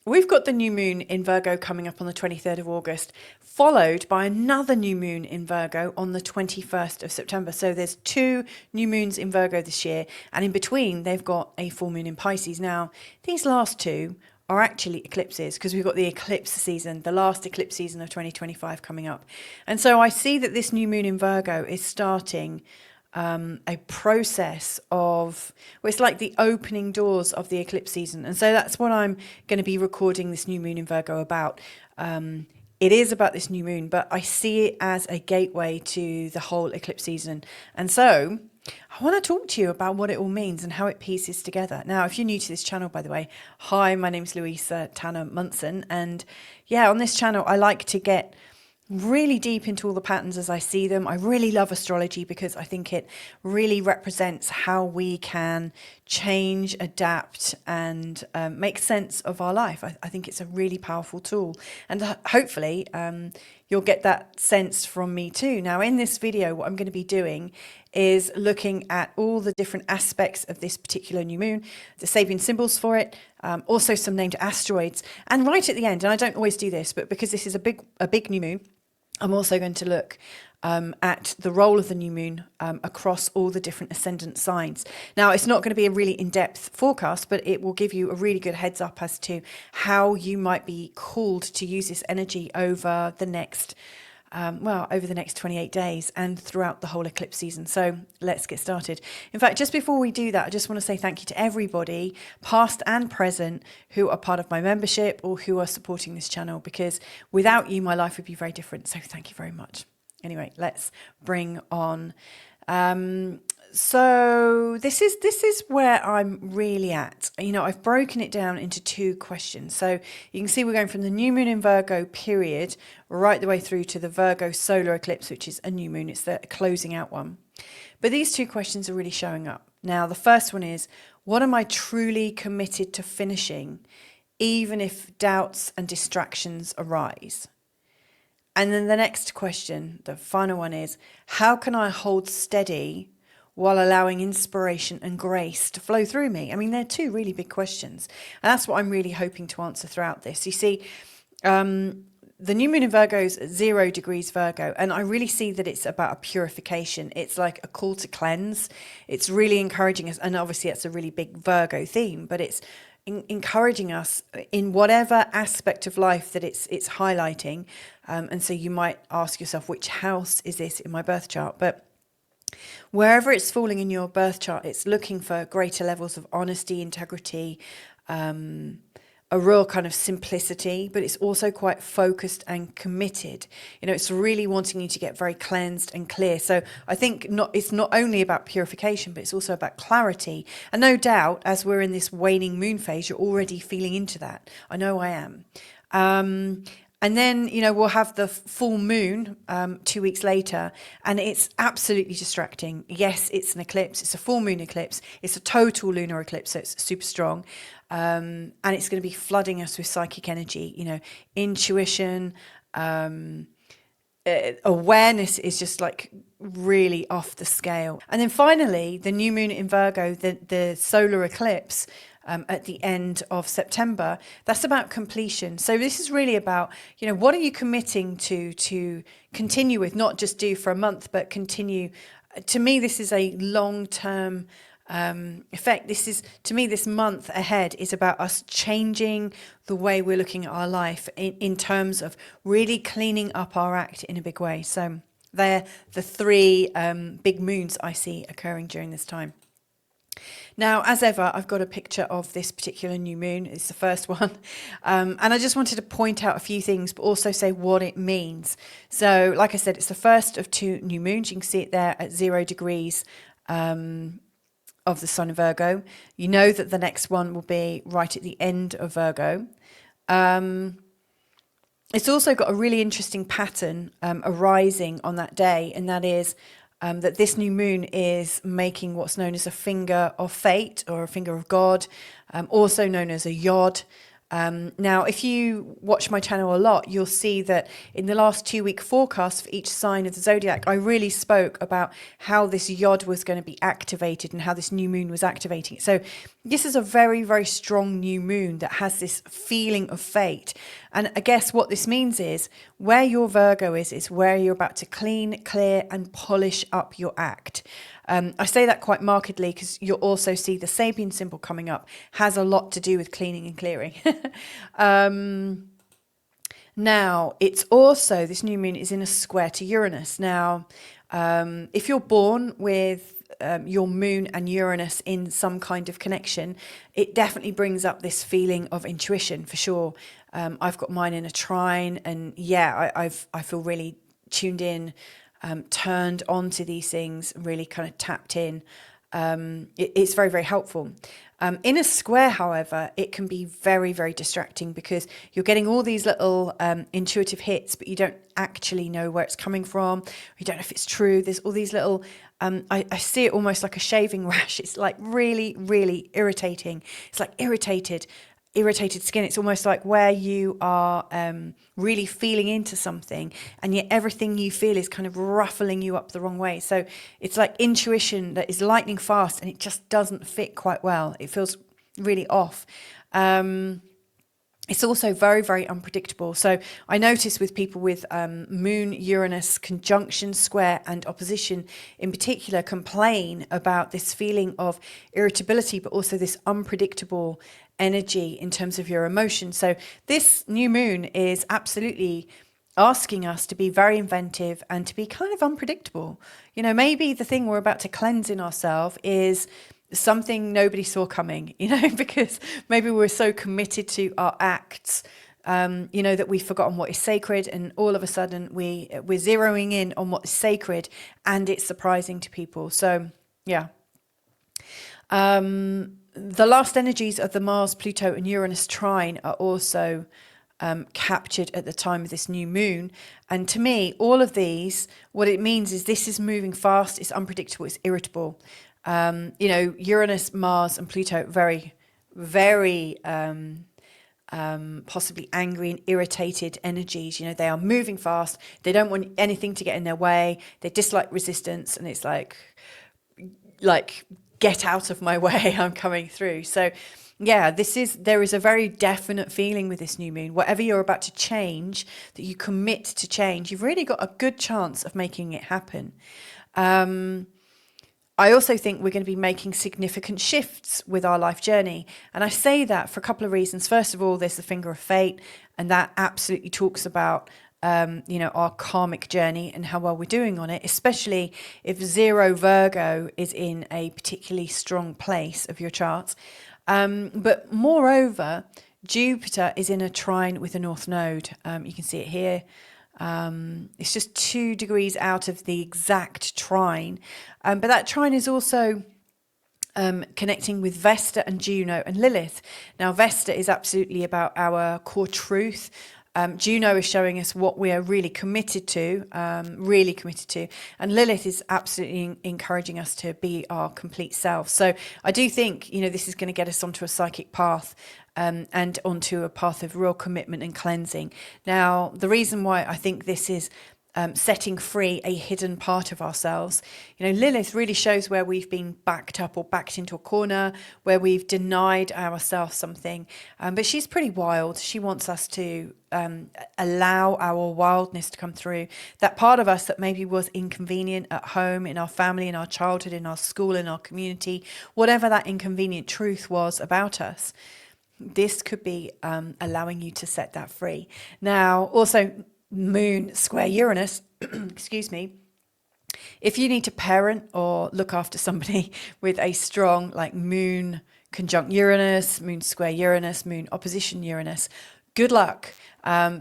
we've got the new moon in Virgo coming up on the 23rd of August, followed by another new moon in Virgo on the 21st of September. So there's two new moons in Virgo this year, and in between they've got a full moon in Pisces. Now, these last two are actually eclipses because we've got the eclipse season, the last eclipse season of 2025 coming up. And so I see that this new moon in Virgo is starting a process of, well, it's like the opening doors of the eclipse season. And so that's what I'm going to be recording this new moon in Virgo about. It is about this new moon, but I see it as a gateway to the whole eclipse season. And so I want to talk to you about what it all means and how it pieces together. Now, if you're new to this channel, by the way, hi, my name's Louisa Tanner Munson. And yeah, on this channel, I like to get really deep into all the patterns as I see them. I really love astrology because I think it really represents how we can change, adapt, and make sense of our life. I think it's a really powerful tool, and hopefully you'll get that sense from me too. Now, in this video, what I'm going to be doing is looking at all the different aspects of this particular new moon, the Sabian symbols for it, also some named asteroids, and right at the end, and I don't always do this, but because this is a big new moon, I'm also going to look at the role of the new moon across all the different ascendant signs. Now, it's not going to be a really in-depth forecast, but it will give you a really good heads up as to how you might be called to use this energy over the next, over the next 28 days and throughout the whole eclipse season. So let's get started. In fact, just before we do that, I just want to say thank you to everybody, past and present, who are part of my membership or who are supporting this channel, because without you, my life would be very different. So thank you very much. Anyway, let's bring on. So this is where I'm really at. You know, I've broken it down into two questions. So you can see we're going from the new moon in Virgo period right the way through to the Virgo solar eclipse, which is a new moon. It's the closing out one. But these two questions are really showing up. Now, the first one is, what am I truly committed to finishing, even if doubts and distractions arise? And then the next question, the final one, is how can I hold steady while allowing inspiration and grace to flow through me? I mean, they're two really big questions. And that's what I'm really hoping to answer throughout this. You see, the new moon in Virgo is 0 degrees Virgo. And I really see that it's about a purification. It's like a call to cleanse. It's really encouraging us. And obviously, that's a really big Virgo theme, but it's encouraging us in whatever aspect of life that it's highlighting. And so you might ask yourself, which house is this in my birth chart? But wherever it's falling in your birth chart, it's looking for greater levels of honesty, integrity, a real kind of simplicity, but it's also quite focused and committed. You know, it's really wanting you to get very cleansed and clear. So I think it's not only about purification, but it's also about clarity. And no doubt, as we're in this waning moon phase, you're already feeling into that. I know I am. And then, you know, we'll have the full moon 2 weeks later, and it's absolutely distracting. Yes, it's an eclipse. It's a full moon eclipse. It's a total lunar eclipse, so it's super strong. And it's going to be flooding us with psychic energy, you know, intuition, awareness is just like really off the scale. And then finally, the new moon in Virgo, the solar eclipse, at the end of September, that's about completion. So this is really about, you know, what are you committing to continue with, not just do for a month, but continue. To me, this is a long-term effect. This is, to me, this month ahead is about us changing the way we're looking at our life in terms of really cleaning up our act in a big way. So they're the three big moons I see occurring during this time. Now, as ever, I've got a picture of this particular new moon. It's the first one. And I just wanted to point out a few things, but also say what it means. So, like I said, it's the first of two new moons. You can see it there at 0 degrees of the sun in Virgo. You know that the next one will be right at the end of Virgo. It's also got a really interesting pattern arising on that day, and that is that this new moon is making what's known as a finger of fate or a finger of God, also known as a yod. Now, if you watch my channel a lot, you'll see that in the last 2-week forecast for each sign of the zodiac, I really spoke about how this yod was going to be activated and how this new moon was activating it. So this is a very, very strong new moon that has this feeling of fate. And I guess what this means is where your Virgo is where you're about to clean, clear, and polish up your act. I say that quite markedly because you'll also see the Sabian symbol coming up has a lot to do with cleaning and clearing. Now, it's also, this new moon is in a square to Uranus. Now, if you're born with your moon and Uranus in some kind of connection, it definitely brings up this feeling of intuition for sure. I've got mine in a trine, and yeah, I feel really tuned in, turned on to these things, really kind of tapped in. It's very, very helpful. In a square, however, it can be very, very distracting because you're getting all these little intuitive hits, but you don't actually know where it's coming from. You don't know if it's true. There's all these little, I see it almost like a shaving rash. It's like really, really irritating. It's like irritated skin. It's almost like where you are really feeling into something, and yet everything you feel is kind of ruffling you up the wrong way. So it's like intuition that is lightning fast, and it just doesn't fit quite well. It feels really off. It's also very, very unpredictable. So I notice with people with Moon, Uranus, conjunction, square, and opposition in particular complain about this feeling of irritability, but also this unpredictable energy in terms of your emotions. So this new moon is absolutely asking us to be very inventive and to be kind of unpredictable. You know, maybe the thing we're about to cleanse in ourselves is something nobody saw coming, you know, because maybe we're so committed to our acts, you know, that we've forgotten what is sacred, and all of a sudden we're zeroing in on what is sacred, and it's surprising to people. So yeah. The last energies of the Mars, Pluto, and Uranus trine are also captured at the time of this new moon. And to me, all of these, what it means is this is moving fast, it's unpredictable, it's irritable. You know, Uranus, Mars, and Pluto, very, very possibly angry and irritated energies. You know, they are moving fast. They don't want anything to get in their way. They dislike resistance, and it's like get out of my way, I'm coming through. So yeah, there is a very definite feeling with this new moon. Whatever you're about to change, that you commit to change, you've really got a good chance of making it happen. I also think we're going to be making significant shifts with our life journey. And I say that for a couple of reasons. First of all, there's the finger of fate, and that absolutely talks about you know, our karmic journey and how well we're doing on it, especially if 0 Virgo is in a particularly strong place of your charts. But moreover, Jupiter is in a trine with the North Node. You can see it here. It's just 2 degrees out of the exact trine. But that trine is also connecting with Vesta and Juno and Lilith. Now, Vesta is absolutely about our core truth. Juno is showing us what we are really committed to, and Lilith is absolutely encouraging us to be our complete self. So I do think, you know, this is going to get us onto a psychic path, and onto a path of real commitment and cleansing. Now, the reason why I think this is setting free a hidden part of ourselves. You know, Lilith really shows where we've been backed up or backed into a corner, where we've denied ourselves something. But she's pretty wild. She wants us to allow our wildness to come through. That part of us that maybe was inconvenient at home, in our family, in our childhood, in our school, in our community, whatever that inconvenient truth was about us. This could be allowing you to set that free. Now, also, Moon square Uranus, excuse me, if you need to parent or look after somebody with a strong like Moon conjunct Uranus, Moon square Uranus, Moon opposition Uranus, good luck,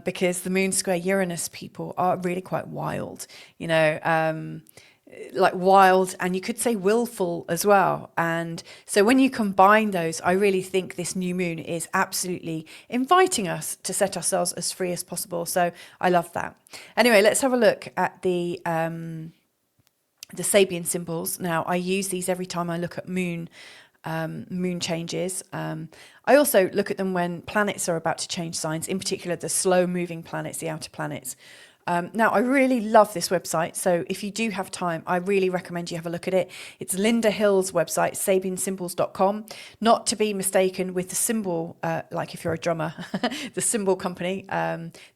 because the Moon square Uranus people are really quite wild, you know, like wild, and you could say willful as well. And so when you combine those, I really think this new moon is absolutely inviting us to set ourselves as free as possible. So I love that. Anyway, let's have a look at the Sabian symbols. Now, I use these every time I look at moon moon changes. I also look at them when planets are about to change signs, in particular the slow moving planets, the outer planets. Now, I really love this website, so if you do have time, I really recommend you have a look at it. It's Linda Hill's website, SabianSymbols.com, not to be mistaken with the symbol, like if you're a drummer, the symbol company.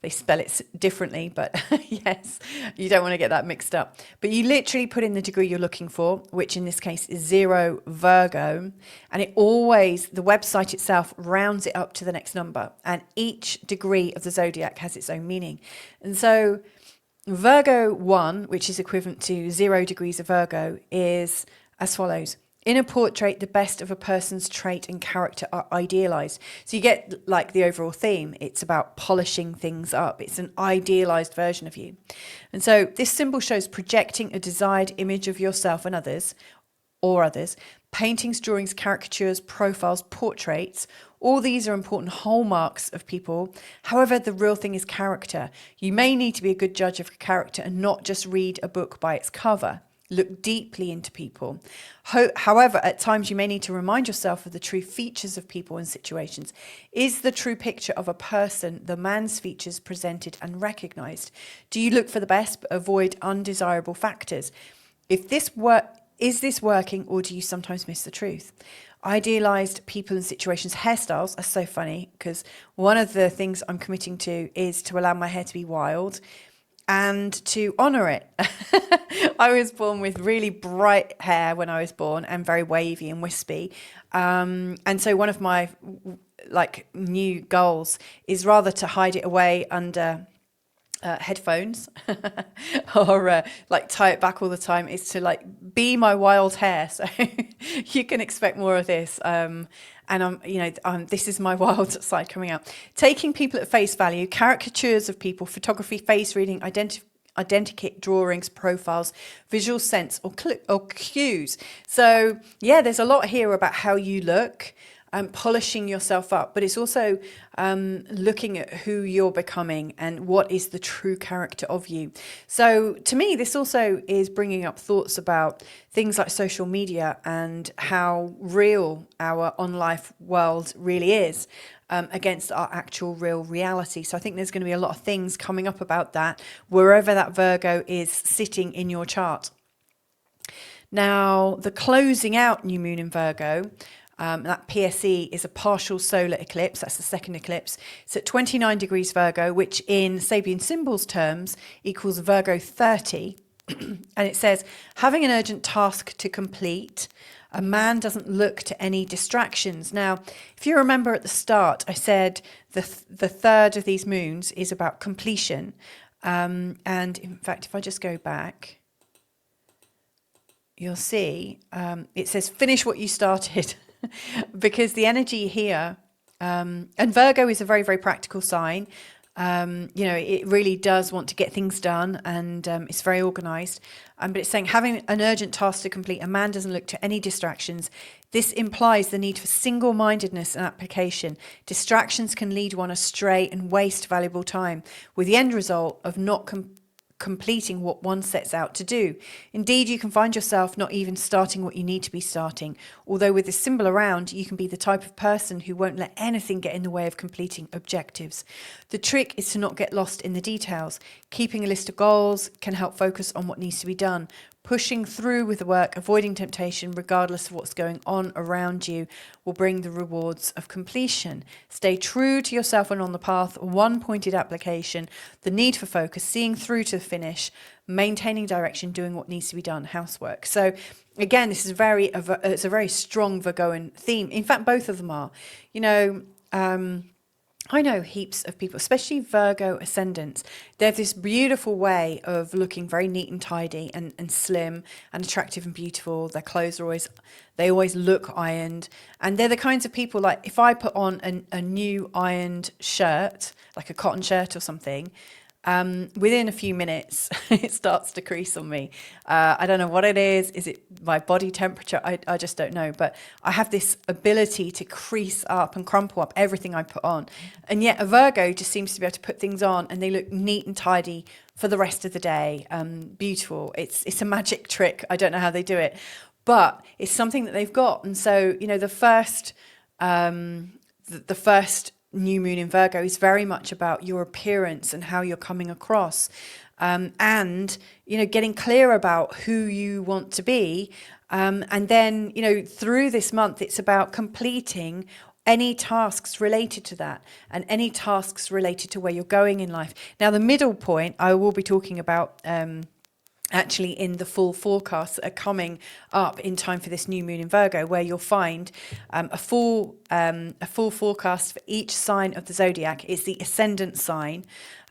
They spell it differently, but yes, you don't want to get that mixed up. But you literally put in the degree you're looking for, which in this case is 0 Virgo, and it always, the website itself rounds it up to the next number, and each degree of the zodiac has its own meaning. And so Virgo 1, which is equivalent to 0 degrees of Virgo, is as follows. In a portrait, the best of a person's trait and character are idealized. So you get like the overall theme. It's about polishing things up. It's an idealized version of you. And so this symbol shows projecting a desired image of yourself and others, paintings, drawings, caricatures, profiles, portraits. All these are important hallmarks of people. However, the real thing is character. You may need to be a good judge of character and not just read a book by its cover. Look deeply into people. However, at times you may need to remind yourself of the true features of people and situations. Is the true picture of a person the man's features presented and recognized? Do you look for the best but avoid undesirable factors? Is this working, or do you sometimes miss the truth? Idealized people and situations. Hairstyles are so funny because one of the things I'm committing to is to allow my hair to be wild and to honor it. I was born with really bright hair when I was born and very wavy and wispy. And so one of my new goals is rather to hide it away under headphones or tie it back all the time, is to be my wild hair. So you can expect more of this. And this is my wild side coming out. Taking people at face value, caricatures of people, photography, face reading, identikit drawings, profiles, visual sense or cues. So yeah, there's a lot here about how you look. Polishing yourself up, but it's also looking at who you're becoming and what is the true character of you. So to me, this also is bringing up thoughts about things like social media and how real our on-life world really is against our actual real reality. So I think there's going to be a lot of things coming up about that, wherever that Virgo is sitting in your chart. Now, the closing out new moon in Virgo, that PSE is a partial solar eclipse. That's the second eclipse. It's at 29 degrees Virgo, which in SabianSymbols terms equals Virgo 30. And it says, having an urgent task to complete, a man doesn't look to any distractions. Now, if you remember at the start, I said the third of these moons is about completion. And in fact, if I just go back, you'll see it says, finish what you started. Because the energy here, and Virgo is a very, very practical sign. It really does want to get things done, and it's very organized. But it's saying having an urgent task to complete, a man doesn't look to any distractions. This implies the need for single-mindedness and application. Distractions can lead one astray and waste valuable time, with the end result of not completing what one sets out to do. Indeed, you can find yourself not even starting what you need to be starting. Although with this symbol around, you can be the type of person who won't let anything get in the way of completing objectives. The trick is to not get lost in the details. Keeping a list of goals can help focus on what needs to be done. Pushing through with the work, avoiding temptation, regardless of what's going on around you, will bring the rewards of completion. Stay true to yourself and on the path, one pointed application, the need for focus, seeing through to the finish, maintaining direction, doing what needs to be done, housework. So again, this is it's a very strong Virgoan theme. In fact, both of them are. I know heaps of people, especially Virgo ascendants. They have this beautiful way of looking very neat and tidy and slim and attractive and beautiful. Their clothes they always look ironed. And they're the kinds of people, like if I put on a new ironed shirt, like a cotton shirt or something, within a few minutes, it starts to crease on me. I don't know what it is. Is it my body temperature? I just don't know. But I have this ability to crease up and crumple up everything I put on. And yet a Virgo just seems to be able to put things on and they look neat and tidy for the rest of the day. Beautiful. It's a magic trick. I don't know how they do it. but it's something that they've got. And so, you know, the first new moon in Virgo is very much about your appearance and how you're coming across, and, you know, getting clear about who you want to be. And then, you know, through this month, it's about completing any tasks related to that and any tasks related to where you're going in life. Now, the middle point I will be talking about actually in the full forecasts that are coming up in time for this new moon in Virgo, where you'll find a full forecast for each sign of the zodiac. It's the ascendant sign.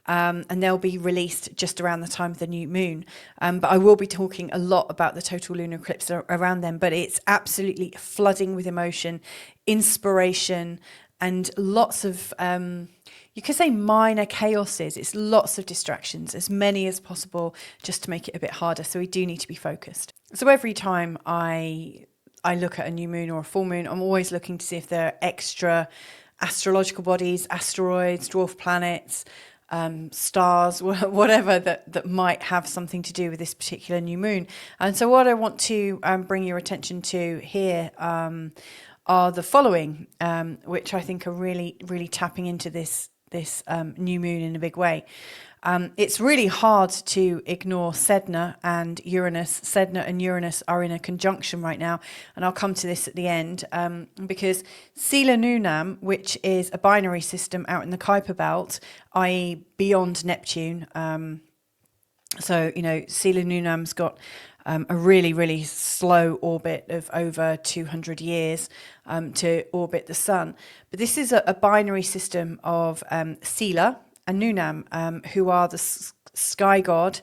And they'll be released just around the time of the new moon. But I will be talking a lot about the total lunar eclipse around them. But it's absolutely flooding with emotion, inspiration, and lots of, you could say, minor chaoses. It's lots of distractions, as many as possible, just to make it a bit harder. So we do need to be focused. So every time I look at a new moon or a full moon, I'm always looking to see if there are extra astrological bodies, asteroids, dwarf planets, stars, whatever that might have something to do with this particular new moon. And so what I want to bring your attention to here are the following, which I think are really, really tapping into this new moon in a big way. It's really hard to ignore Sedna and Uranus. Sedna and Uranus are in a conjunction right now, and I'll come to this at the end, because Sela Nunam, which is a binary system out in the Kuiper Belt, i.e. beyond Neptune. So, you know, Sela Nunam's got a really, really slow orbit of over 200 years to orbit the sun. But this is a binary system of Sela and Nunam, who are the sky god,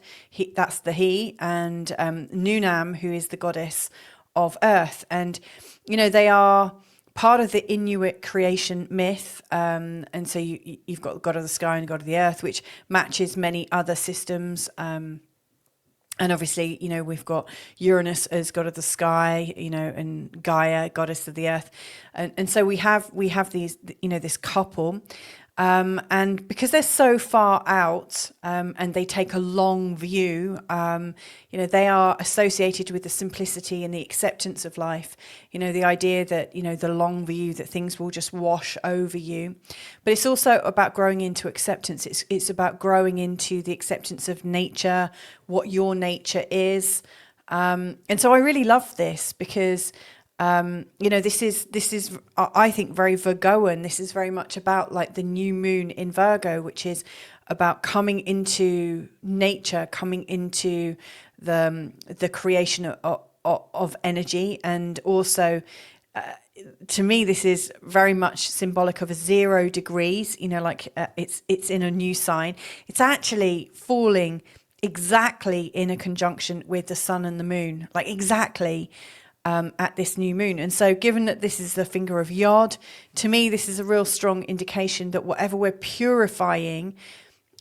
that's the he, and Nunam, who is the goddess of earth. And, you know, they are part of the Inuit creation myth. And so you've got the god of the sky and the god of the earth, which matches many other systems. And obviously, you know, we've got Uranus as god of the sky, you know, and Gaia, goddess of the earth. And so we have these, you know, this couple. And because they're so far out, and they take a long view, you know, they are associated with the simplicity and the acceptance of life. You know, the idea that, you know, the long view, that things will just wash over you. But it's also about growing into acceptance. It's about growing into the acceptance of nature, what your nature is. And so I really love this because, you know, this is, I think, very Virgoan. This is very much about like the new moon in Virgo, which is about coming into nature, coming into the creation of energy. And also, to me, this is very much symbolic of a 0 degrees, you know, like it's in a new sign. It's actually falling exactly in a conjunction with the sun and the moon, like exactly at this new moon. And so given that this is the finger of Yod, to me, this is a real strong indication that whatever we're purifying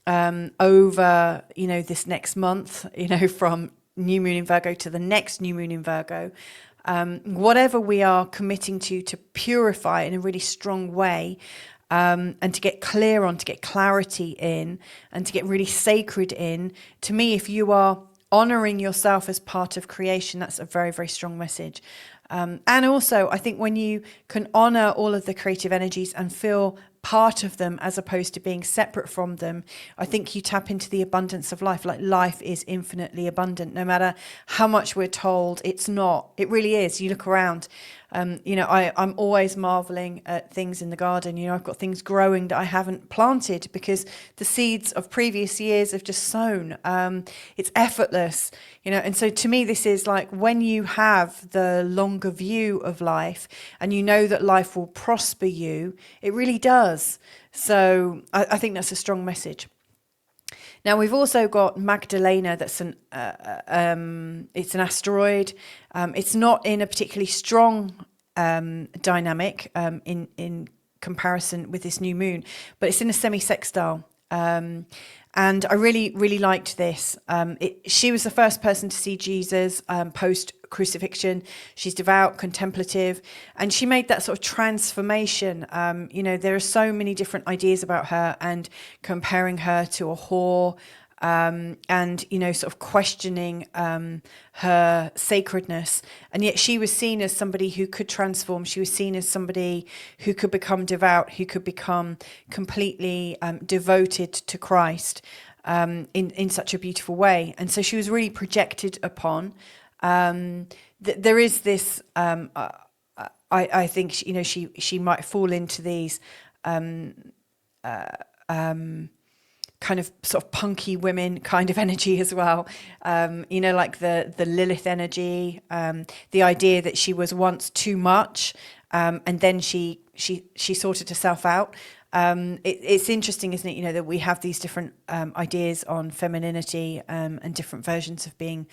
over, you know, this next month, you know, from new moon in Virgo to the next new moon in Virgo, whatever we are committing to purify in a really strong way, and to get clear on, to get clarity in, and to get really sacred in, to me, if you are honoring yourself as part of creation, that's a very, very strong message. And also, I think when you can honor all of the creative energies and feel part of them as opposed to being separate from them, I think you tap into the abundance of life. Like, life is infinitely abundant, no matter how much we're told it's not. It really is. You look around, you know, I'm always marveling at things in the garden. You know, I've got things growing that I haven't planted because the seeds of previous years have just sown. It's effortless, you know. And so to me, this is like when you have the longer view of life and you know that life will prosper you, it really does. So I think that's a strong message. Now we've also got Magdalena. That's it's an asteroid. It's not in a particularly strong dynamic in comparison with this new moon, but it's in a semi-sextile. And I really, really liked this. She was the first person to see Jesus post-crucifixion. She's devout, contemplative, and she made that sort of transformation. You know, there are so many different ideas about her, and comparing her to a whore, and, you know, sort of questioning her sacredness. And yet she was seen as somebody who could transform. She was seen as somebody who could become devout, who could become completely devoted to Christ in such a beautiful way. And so she was really projected upon. There is this, I think, you know, she might fall into these kind of sort of punky women kind of energy as well. You know, like the Lilith energy, the idea that she was once too much, and then she sorted herself out. It's interesting, isn't it? You know, that we have these different ideas on femininity and different versions of being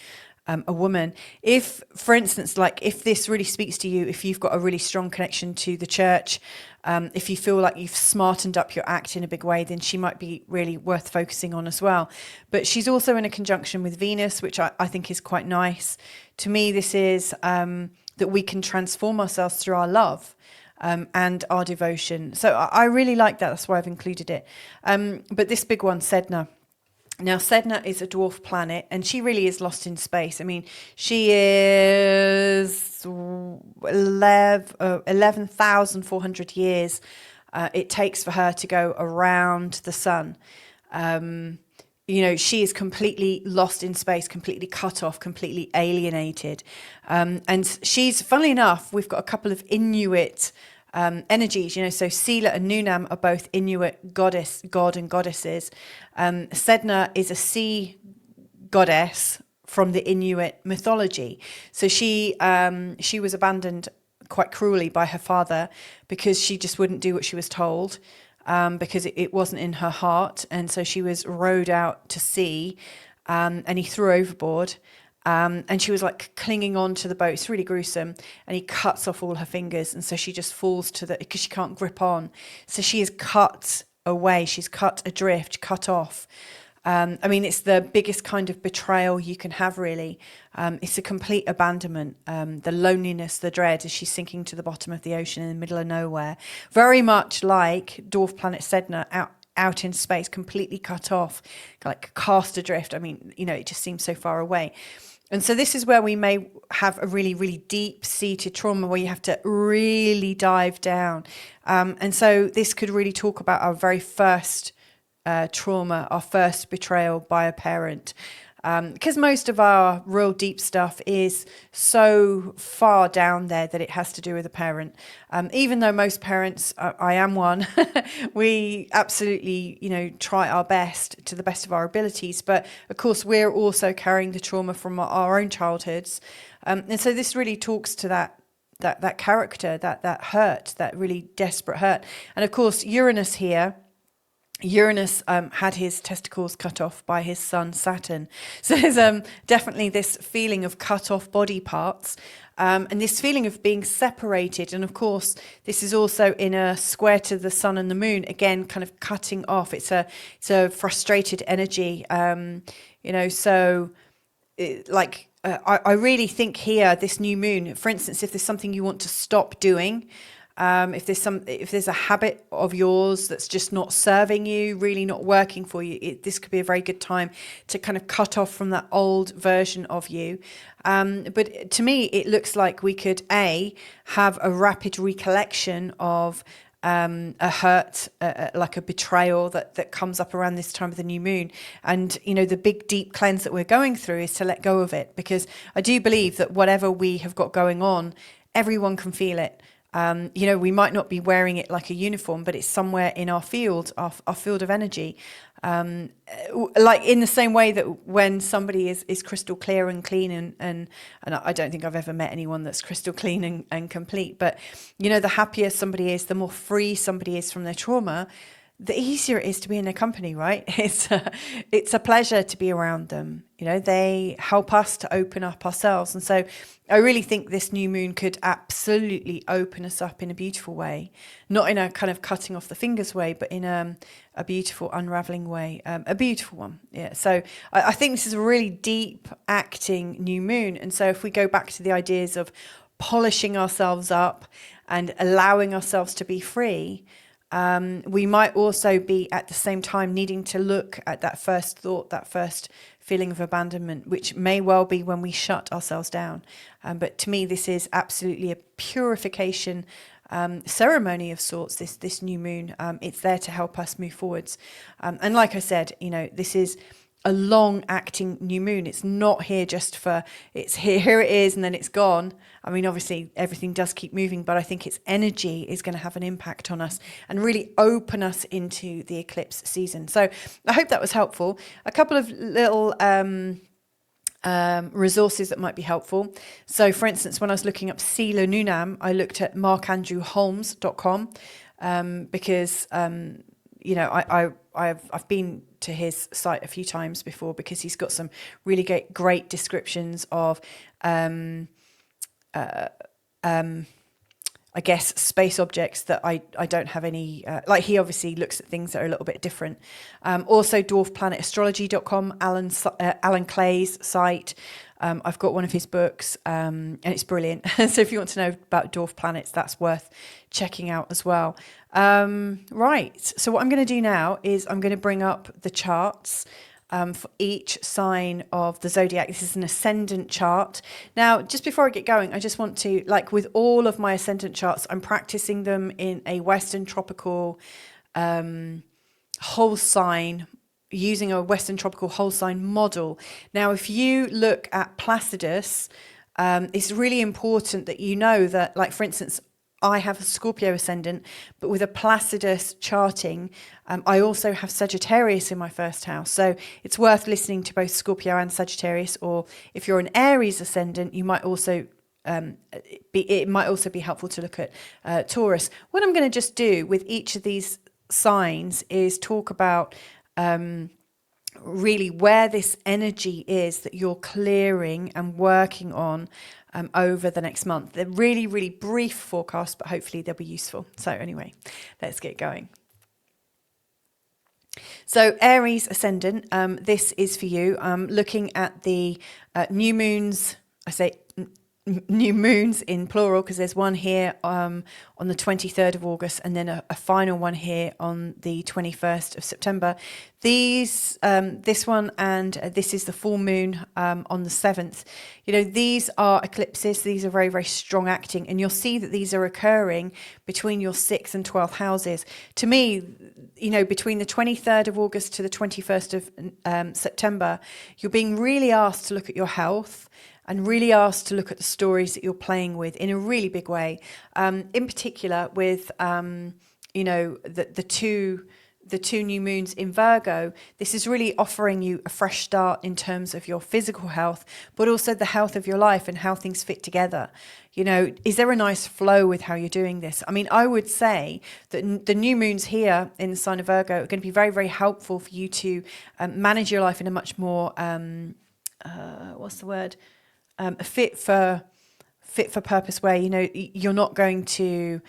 a woman. If, for instance, like if this really speaks to you, if you've got a really strong connection to the church, if you feel like you've smartened up your act in a big way, then she might be really worth focusing on as well. But she's also in a conjunction with Venus, which I think is quite nice. To me, this is that we can transform ourselves through our love and our devotion. So I really like that. That's why I've included it. But this big one, Sedna. Now, Sedna is a dwarf planet, and she really is lost in space. I mean, she is 11,400 years it takes for her to go around the sun. You know, she is completely lost in space, completely cut off, completely alienated. And she's, funnily enough, we've got a couple of Inuit energies, you know, so Sela and Nunam are both Inuit god and goddesses. Sedna is a sea goddess from the Inuit mythology. So she was abandoned quite cruelly by her father because she just wouldn't do what she was told, because it wasn't in her heart. And so she was rowed out to sea, and he threw her overboard. And she was like clinging on to the boat. It's really gruesome. And he cuts off all her fingers. And so she just falls because she can't grip on. So she is cut away. She's cut adrift, cut off. I mean, it's the biggest kind of betrayal you can have, really. It's a complete abandonment. The loneliness, the dread as she's sinking to the bottom of the ocean in the middle of nowhere. Very much like dwarf planet Sedna out in space, completely cut off, like cast adrift. I mean, you know, it just seems so far away. And so this is where we may have a really, really deep-seated trauma where you have to really dive down. And so this could really talk about our very first trauma, our first betrayal by a parent. Because most of our real deep stuff is so far down there that it has to do with a parent. Even though most parents, I am one, we absolutely, you know, try our best to the best of our abilities. But of course, we're also carrying the trauma from our own childhoods. And so this really talks to that character, that hurt, that really desperate hurt. And of course, Uranus here. Uranus had his testicles cut off by his son Saturn. So there's definitely this feeling of cut off body parts, and this feeling of being separated. And of course, this is also in a square to the sun and the moon, again, kind of cutting off. It's a frustrated energy, you know, so I really think here, this new moon, for instance, if there's something you want to stop doing, if there's a habit of yours that's just not serving you, really not working for you, this could be a very good time to kind of cut off from that old version of you. But to me, it looks like we could have a rapid recollection of a hurt, like a betrayal that comes up around this time of the new moon. And, you know, the big deep cleanse that we're going through is to let go of it, because I do believe that whatever we have got going on, everyone can feel it. You know, we might not be wearing it like a uniform, but it's somewhere in our field, our field of energy. Like in the same way that when somebody is crystal clear and clean, and I don't think I've ever met anyone that's crystal clean and complete, but, you know, the happier somebody is, the more free somebody is from their trauma, the easier it is to be in their company, right? It's a pleasure to be around them. You know, they help us to open up ourselves. And so I really think this new moon could absolutely open us up in a beautiful way, not in a kind of cutting off the fingers way, but in a beautiful unraveling way, a beautiful one. Yeah. So I think this is a really deep acting new moon. And so if we go back to the ideas of polishing ourselves up and allowing ourselves to be free, We might also be at the same time needing to look at that first thought, that first feeling of abandonment, which may well be when we shut ourselves down. But to me, this is absolutely a purification ceremony of sorts, this new moon. It's there to help us move forwards. And like I said, this is a long acting new moon. It's not here just for, it's here it is and then it's gone. I mean, obviously everything does keep moving, but I think its energy is going to have an impact on us and really open us into the eclipse season. So I hope that was helpful. A couple of little resources that might be helpful. So for instance, when I was looking up Sila Nunam, I looked at markandrewholmes.com because I've been to his site a few times before because he's got some really great descriptions of I guess space objects that I don't have any, like he obviously looks at things that are a little bit different. Also dwarfplanetastrology.com, Alan Clay's site. I've got one of his books and it's brilliant. So if you want to know about dwarf planets, that's worth checking out as well. Right. So what I'm going to do now is I'm going to bring up the charts for each sign of the zodiac. This is an ascendant chart. Now, just before I get going, I just want to, like with all of my ascendant charts, I'm practicing them in a Western tropical whole sign, using a Western tropical whole sign model. Now, if you look at Placidus, it's really important that you know that, like, for instance, I have a Scorpio ascendant, but with a Placidus charting, I also have Sagittarius in my first house. So it's worth listening to both Scorpio and Sagittarius. Or if you're an Aries ascendant, you might also it might also be helpful to look at Taurus. What I'm going to just do with each of these signs is talk about really where this energy is that you're clearing and working on over the next month. They're really, really brief forecasts, but hopefully they'll be useful. So anyway, let's get going. So Aries ascendant, this is for you. Looking at the new moons, I say new moons in plural because there's one here on the 23rd of August and then a final one here on the 21st of September. These, this one and this is the full moon on the 7th. These are eclipses. These are very, very strong acting, and you'll see that these are occurring between your 6th and 12th houses. To me, between the 23rd of August to the 21st of September, you're being really asked to look at your health and really asked to look at the stories that you're playing with in a really big way. In particular with, the two new moons in Virgo, this is really offering you a fresh start in terms of your physical health, but also the health of your life and how things fit together. Is there a nice flow with how you're doing this? I mean, I would say that the new moons here in the sign of Virgo are going to be very, very helpful for you to manage your life in a much more, fit for purpose way. You're not going to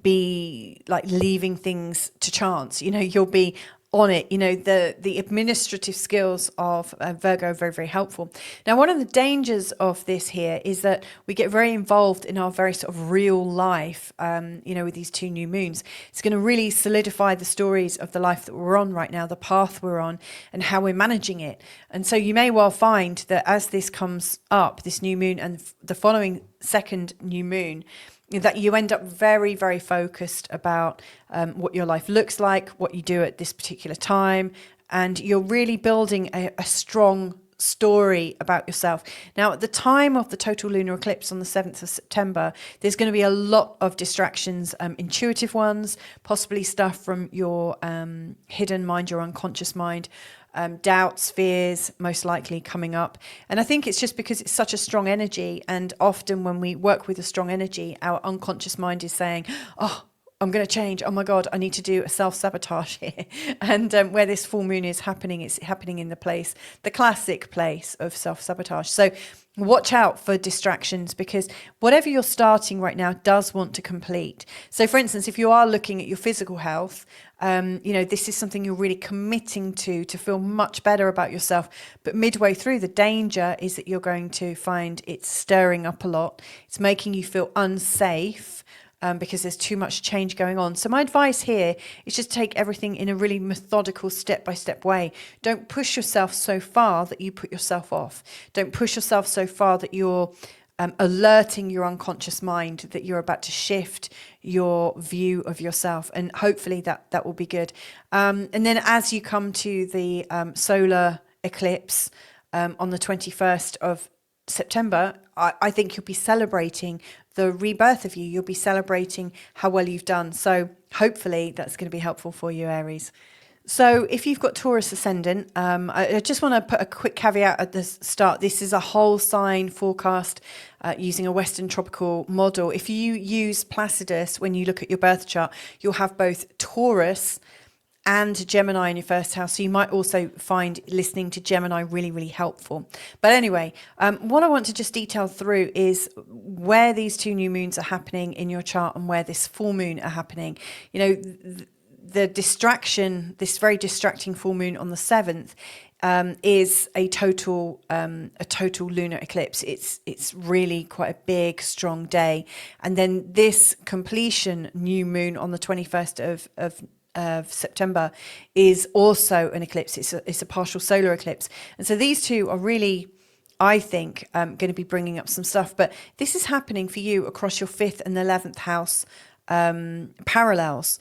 be like leaving things to chance. You'll be on it. The administrative skills of Virgo are very, very helpful. Now, one of the dangers of this here is that we get very involved in our very sort of real life, with these two new moons. It's going to really solidify the stories of the life that we're on right now, the path we're on, and how we're managing it. And so you may well find that as this comes up, this new moon and the following second new moon, that you end up very, very focused about what your life looks like, what you do at this particular time, and you're really building a strong story about yourself. Now, at the time of the total lunar eclipse on the 7th of September, there's going to be a lot of distractions, intuitive ones, possibly stuff from your hidden mind, your unconscious mind, doubts, fears, most likely coming up. And I think it's just because it's such a strong energy. And often when we work with a strong energy, our unconscious mind is saying, oh, I'm going to change. Oh my God, I need to do a self-sabotage here. And where this full moon is happening, it's happening in the classic place of self-sabotage. So watch out for distractions, because whatever you're starting right now does want to complete. So for instance, if you are looking at your physical health, this is something you're really committing to feel much better about yourself. But midway through, the danger is that you're going to find it's stirring up a lot. It's making you feel unsafe. because there's too much change going on. So my advice here is just take everything in a really methodical, step-by-step way. Don't push yourself so far that you put yourself off. Don't push yourself so far that you're alerting your unconscious mind that you're about to shift your view of yourself, and hopefully that will be good. And then as you come to the solar eclipse on the 21st of September, I think you'll be celebrating the rebirth of you. You'll be celebrating how well you've done. So hopefully that's going to be helpful for you, Aries. So if you've got Taurus ascendant, I just want to put a quick caveat at the start. This is a whole sign forecast using a Western tropical model. If you use Placidus when you look at your birth chart, you'll have both Taurus and Gemini in your first house. So you might also find listening to Gemini really, really helpful. But anyway, what I want to just detail through is where these two new moons are happening in your chart and where this full moon are happening. You know, the distraction, this very distracting full moon on the 7th, is a total lunar eclipse. It's really quite a big, strong day. And then this completion new moon on the 21st of September is also an eclipse. It's a partial solar eclipse. And so these two are really, I think, going to be bringing up some stuff. But this is happening for you across your 5th and 11th house parallels.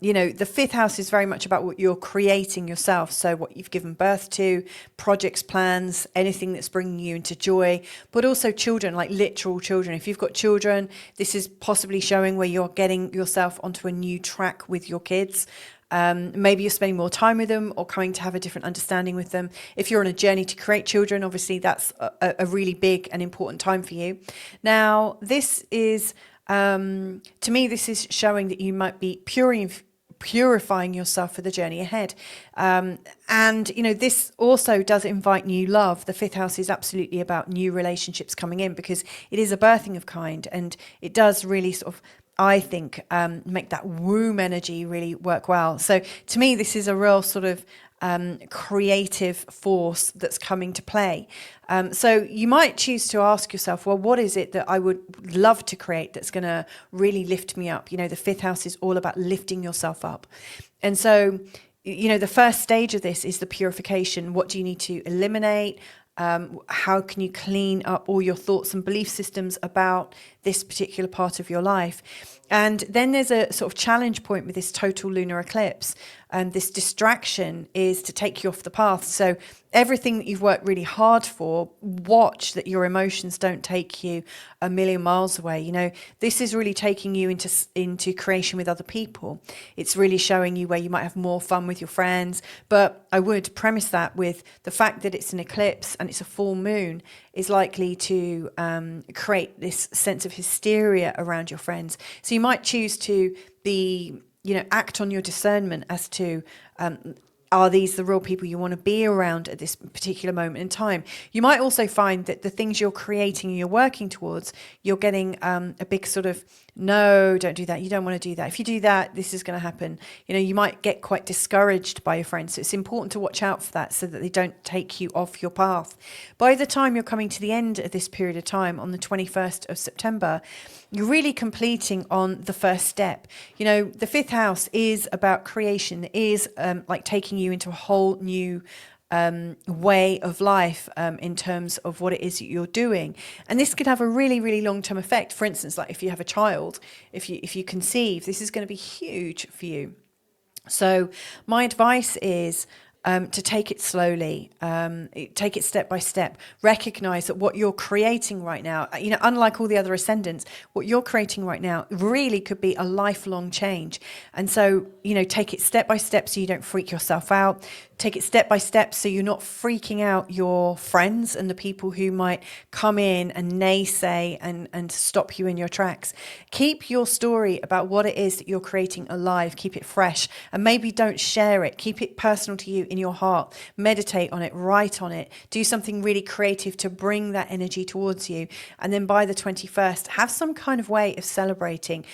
You know, the 5th house is very much about what you're creating yourself. So what you've given birth to, projects, plans, anything that's bringing you into joy, but also children, like literal children. If you've got children, this is possibly showing where you're getting yourself onto a new track with your kids. Maybe you're spending more time with them or coming to have a different understanding with them. If you're on a journey to create children, obviously that's a really big and important time for you. Now, this is... to me, this is showing that you might be purifying yourself for the journey ahead. And, you know, this also does invite new love. The 5th house is absolutely about new relationships coming in because it is a birthing of kind, and it does really sort of, I think, make that womb energy really work well. So to me, this is a real sort of creative force that's coming to play. So you might choose to ask yourself, well, what is it that I would love to create that's going to really lift me up? You know, the 5th house is all about lifting yourself up. And so, you know, the first stage of this is the purification. What do you need to eliminate? How can you clean up all your thoughts and belief systems about this particular part of your life? And then there's a sort of challenge point with this total lunar eclipse. And this distraction is to take you off the path. So everything that you've worked really hard for, watch that your emotions don't take you a million miles away. You know, this is really taking you into creation with other people. It's really showing you where you might have more fun with your friends. But I would premise that with the fact that it's an eclipse and it's a full moon is likely to create this sense of hysteria around your friends. So you might choose to be, you know, act on your discernment as to are these the real people you want to be around at this particular moment in time? You might also find that the things you're creating and you're working towards, you're getting a big sort of, no, don't do that. You don't want to do that. If you do that, this is going to happen. You know, you might get quite discouraged by your friends. So it's important to watch out for that so that they don't take you off your path. By the time you're coming to the end of this period of time on the 21st of September, you're really completing on the first step. You know, the 5th house is about creation, is like taking you into a whole new way of life in terms of what it is that you're doing. And this could have a really, really long-term effect. For instance, like if you have a child, if you conceive, this is going to be huge for you. So my advice is to take it slowly, take it step by step, recognize that what you're creating right now, you know, unlike all the other ascendants, what you're creating right now really could be a lifelong change. And so, you know, take it step by step so you don't freak yourself out. Take it step by step so you're not freaking out your friends and the people who might come in and naysay and stop you in your tracks. Keep your story about what it is that you're creating alive. Keep it fresh, and maybe don't share it. Keep it personal to you in your heart. Meditate on it, write on it, do something really creative to bring that energy towards you. And then by the 21st, have some kind of way of celebrating,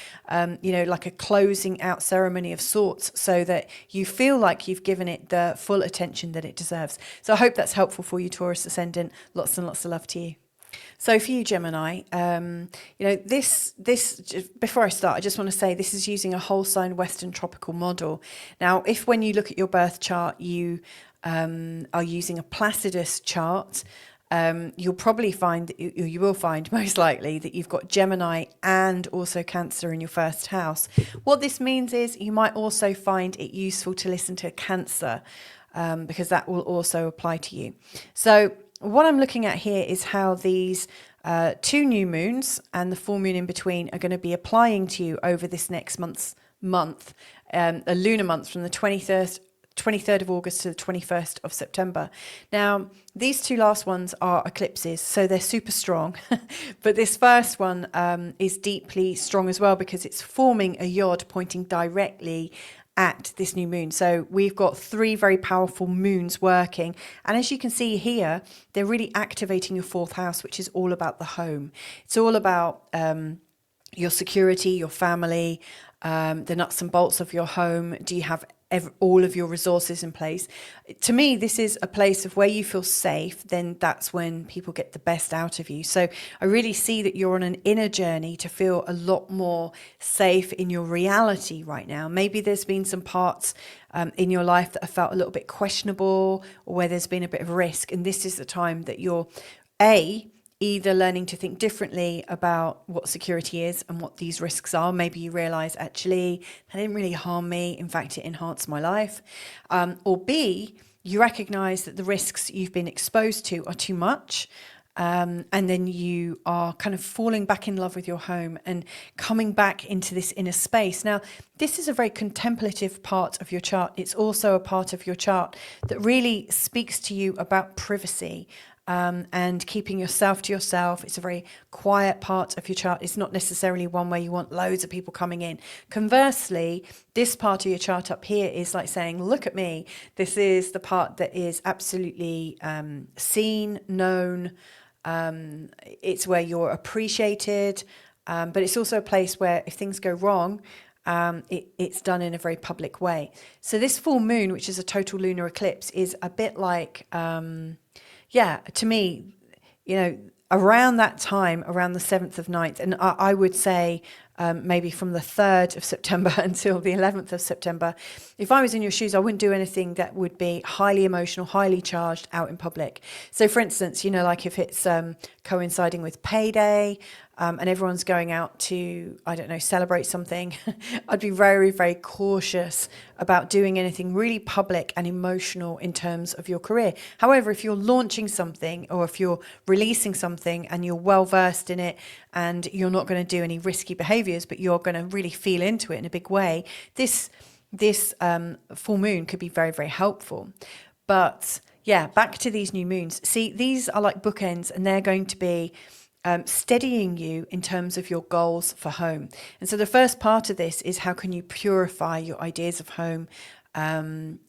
you know, like a closing out ceremony of sorts, so that you feel like you've given it the full attention that it deserves. So I hope that's helpful for you, Taurus ascendant. Lots and lots of love to you. So for you, Gemini, this before I start, I just want to say this is using a whole sign Western tropical model. Now, if when you look at your birth chart, you are using a Placidus chart, you'll probably find, you will find most likely that you've got Gemini and also Cancer in your first house. What this means is you might also find it useful to listen to Cancer, because that will also apply to you. So what I'm looking at here is how these two new moons and the full moon in between are going to be applying to you over this next month, a lunar month from the 23rd of August to the 21st of September. Now, these two last ones are eclipses, so they're super strong. But this first one is deeply strong as well because it's forming a yod pointing directly at this new moon. So we've got three very powerful moons working. And as you can see here, they're really activating your fourth house, which is all about the home. It's all about your security, your family, the nuts and bolts of your home. Do you have all of your resources in place? To me, this is a place of where you feel safe. Then that's when people get the best out of you. So I really see that you're on an inner journey to feel a lot more safe in your reality right now. Maybe there's been some parts in your life that have felt a little bit questionable, or where there's been a bit of risk. And this is the time that you're either learning to think differently about what security is and what these risks are. Maybe you realize, actually, that didn't really harm me. In fact, it enhanced my life. Or B, you recognize that the risks you've been exposed to are too much. And then you are kind of falling back in love with your home and coming back into this inner space. Now, this is a very contemplative part of your chart. It's also a part of your chart that really speaks to you about privacy. And keeping yourself to yourself. It's a very quiet part of your chart. It's not necessarily one where you want loads of people coming in. Conversely, this part of your chart up here is like saying, look at me. This is the part that is absolutely seen, known. It's where you're appreciated. But it's also a place where if things go wrong, it's done in a very public way. So this full moon, which is a total lunar eclipse, is a bit like... to me, around that time, around the 7th of 9th, and I would say maybe from the 3rd of September until the 11th of September, if I was in your shoes, I wouldn't do anything that would be highly emotional, highly charged out in public. So for instance, like if it's coinciding with payday, and everyone's going out to, I don't know, celebrate something, I'd be very, very cautious about doing anything really public and emotional in terms of your career. However, if you're launching something or if you're releasing something and you're well versed in it and you're not going to do any risky behaviors, but you're going to really feel into it in a big way, this full moon could be very, very helpful. But yeah, back to these new moons. See, these are like bookends, and they're going to be steadying you in terms of your goals for home. And so the first part of this is how can you purify your ideas of home,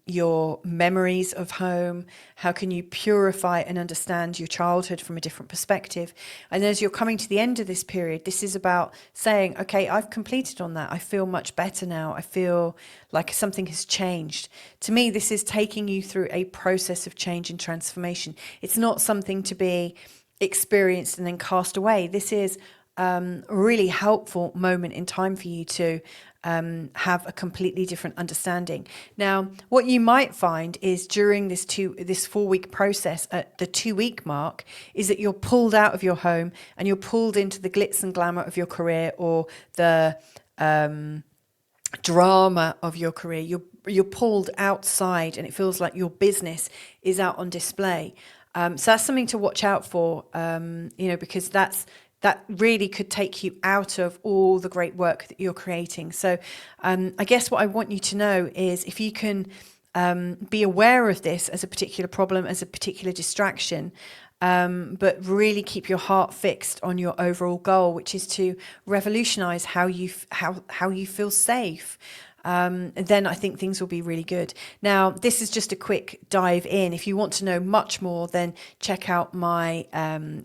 your memories of home? How can you purify and understand your childhood from a different perspective? And as you're coming to the end of this period, this is about saying, okay, I've completed on that. I feel much better now. I feel like something has changed. To me, this is taking you through a process of change and transformation. It's not something to be experienced and then cast away. This is a really helpful moment in time for you to have a completely different understanding. Now, what you might find is during this 4-week process at the 2-week mark is that you're pulled out of your home and you're pulled into the glitz and glamour of your career or the drama of your career. You're pulled outside and it feels like your business is out on display. So that's something to watch out for, because that really could take you out of all the great work that you're creating. So I guess what I want you to know is if you can be aware of this as a particular problem, as a particular distraction, but really keep your heart fixed on your overall goal, which is to revolutionize how you feel safe. then I think things will be really good. Now, this is just a quick dive in. If you want to know much more, then check out my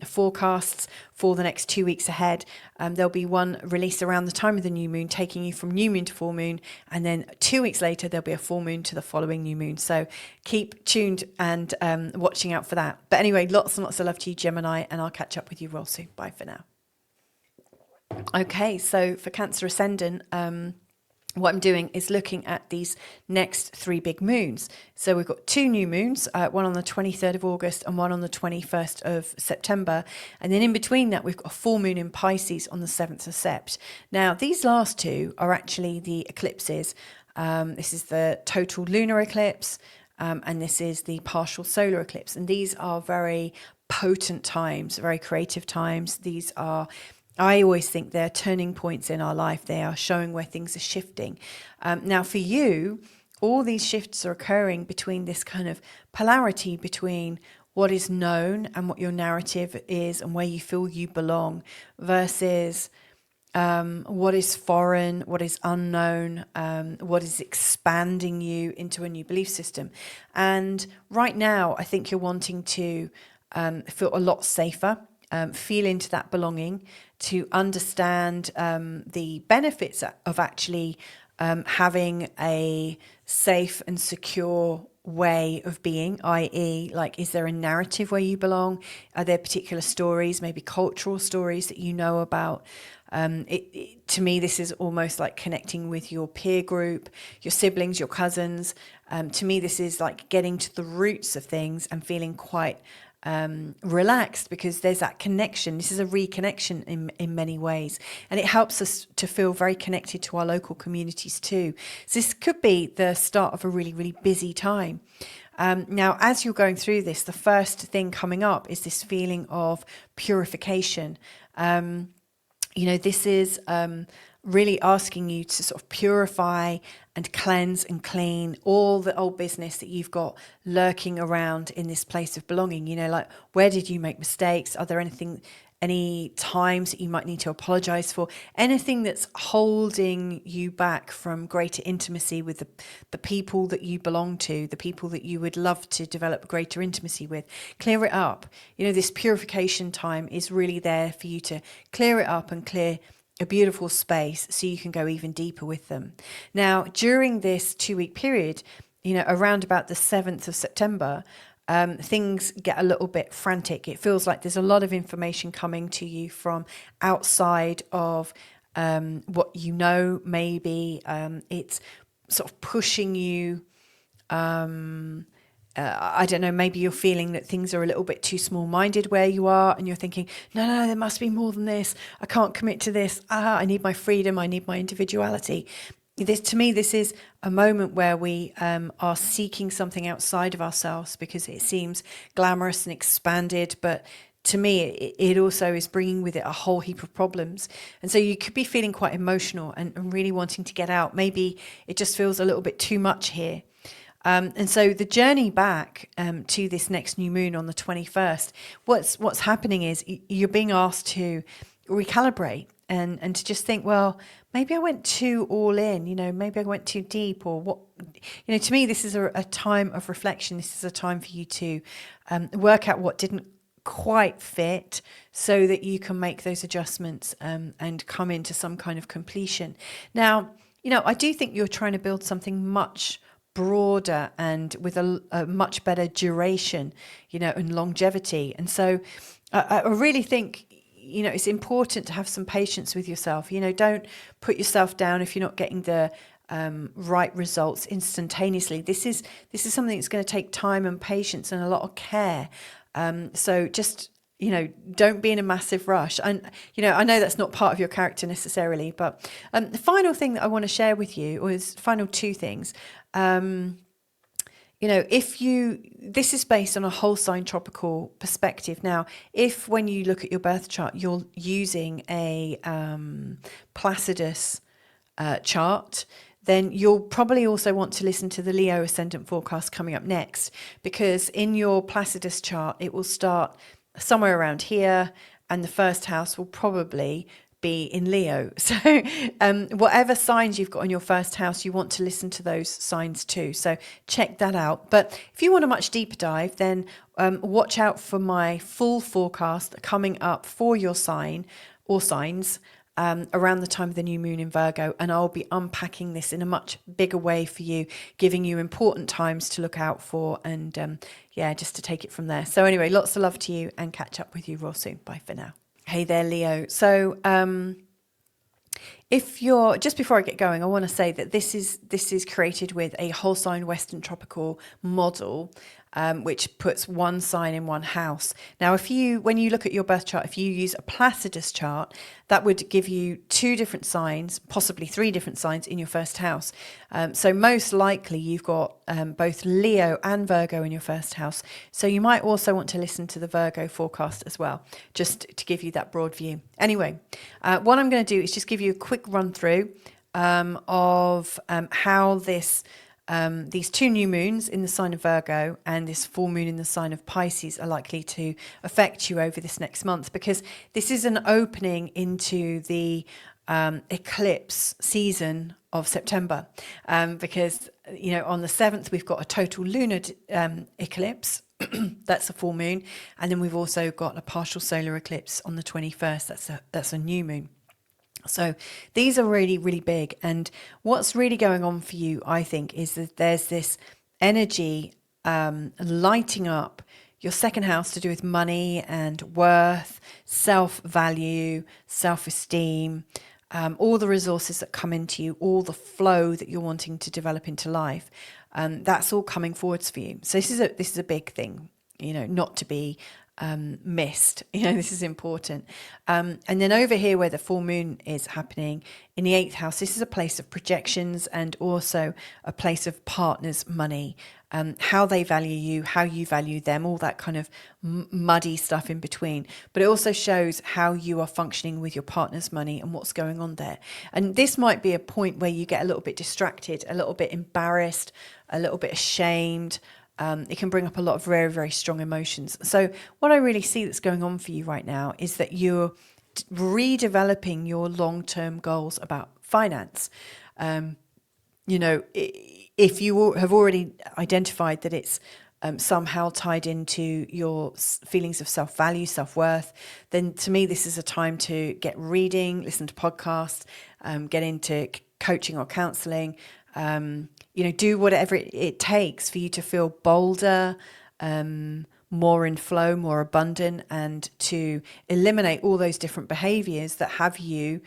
forecasts for the next 2 weeks ahead. There'll be one released around the time of the new moon, taking you from new moon to full moon. And then 2 weeks later, there'll be a full moon to the following new moon. So keep tuned and watching out for that. But anyway, lots and lots of love to you, Gemini, and I'll catch up with you real soon. Bye for now. Okay, so for Cancer Ascendant, what I'm doing is looking at these next 3 big moons. So we've got 2 new moons, one on the 23rd of August and one on the 21st of September. And then in between that, we've got a full moon in Pisces on the 7th of Sept. Now, these last 2 are actually the eclipses. This is the total lunar eclipse, and this is the partial solar eclipse. And these are very potent times, very creative times. These are, I always think, they're turning points in our life. They are showing where things are shifting. Now, for you, all these shifts are occurring between this kind of polarity between what is known and what your narrative is and where you feel you belong versus what is foreign, what is unknown, what is expanding you into a new belief system. And right now, I think you're wanting to feel a lot safer, feel into that belonging, to understand the benefits of actually having a safe and secure way of being, i.e., like, is there a narrative where you belong? Are there particular stories, maybe cultural stories that you know about? To me, this is almost like connecting with your peer group, your siblings, your cousins. To me, this is like getting to the roots of things and feeling quite relaxed, because there's that connection. This is a reconnection in many ways, and it helps us to feel very connected to our local communities too. So this could be the start of a really, really busy time. Now, as you're going through this, the first thing coming up is this feeling of purification. This is really asking you to sort of purify and cleanse and clean all the old business that you've got lurking around in this place of belonging. Like, where did you make mistakes? Are there any times that you might need to apologize for? Anything that's holding you back from greater intimacy with the people that you belong to, the people that you would love to develop greater intimacy with, clear it up. This purification time is really there for you to clear it up and clear a beautiful space so you can go even deeper with them. Now, during this 2-week period, around about the 7th of September, things get a little bit frantic. It feels like there's a lot of information coming to you from outside of what you know. Maybe it's sort of pushing you. I don't know, maybe you're feeling that things are a little bit too small-minded where you are, and you're thinking, no, there must be more than this. I can't commit to this. I need my freedom. I need my individuality. To me, this is a moment where we are seeking something outside of ourselves because it seems glamorous and expanded, but to me, it also is bringing with it a whole heap of problems. And so you could be feeling quite emotional and really wanting to get out. Maybe it just feels a little bit too much here. And so the journey back to this next new moon on the 21st, what's happening is you're being asked to recalibrate and to just think, well, maybe I went too all in, maybe I went too deep, or what, to me, this is a time of reflection. This is a time for you to work out what didn't quite fit so that you can make those adjustments and come into some kind of completion. Now, I do think you're trying to build something much broader and with a much better duration, and longevity. And so I really think, it's important to have some patience with yourself. Don't put yourself down if you're not getting the right results instantaneously. This is something that's going to take time and patience and a lot of care. So just, don't be in a massive rush. And, I know that's not part of your character necessarily, but the final thing that I want to share with you, or is final 2 things. This is based on a whole sign tropical perspective. Now, if when you look at your birth chart, you're using a Placidus chart, then you'll probably also want to listen to the Leo ascendant forecast coming up next, because in your Placidus chart, it will start somewhere around here, and the first house will probably be in Leo. So whatever signs you've got in your first house, you want to listen to those signs too. So check that out. But if you want a much deeper dive, then watch out for my full forecast coming up for your sign or signs around the time of the new moon in Virgo. And I'll be unpacking this in a much bigger way for you, giving you important times to look out for, and yeah, just to take it from there. So anyway, lots of love to you, and catch up with you real soon. Bye for now. Hey there, Leo. So if you're, just before I get going, I want to say that this is created with a whole sign Western tropical model, which puts one sign in one house. Now, when you look at your birth chart, if you use a Placidus chart, that would give you 2 different signs, possibly 3 different signs in your first house. So most likely you've got both Leo and Virgo in your first house. So you might also want to listen to the Virgo forecast as well, just to give you that broad view. Anyway, what I'm going to do is just give you a quick run through of how these 2 new moons in the sign of Virgo and this full moon in the sign of Pisces are likely to affect you over this next month, because this is an opening into the eclipse season of September, because on the 7th we've got a total lunar eclipse. That's a full moon, and then we've also got a partial solar eclipse on the 21st. That's a new moon. So these are really, really big. And what's really going on for you, I think, is that there's this energy lighting up your second house to do with money and worth, self-value, self-esteem, all the resources that come into you, all the flow that you're wanting to develop into life. That's all coming forwards for you. So this is a big thing, not to be missed. This is important. And then over here where the full moon is happening in the 8th house, this is a place of projections and also a place of partners' money, how they value you, how you value them, all that kind of muddy stuff in between. But it also shows how you are functioning with your partner's money and what's going on there. And this might be a point where you get a little bit distracted, a little bit embarrassed, a little bit ashamed. It can bring up a lot of very, very strong emotions. So what I really see that's going on for you right now is that you're redeveloping your long-term goals about finance. If you have already identified that it's somehow tied into your feelings of self-value, self-worth, then to me, this is a time to get reading, listen to podcasts, get into coaching or counseling, do whatever it takes for you to feel bolder, more in flow, more abundant, and to eliminate all those different behaviors that have you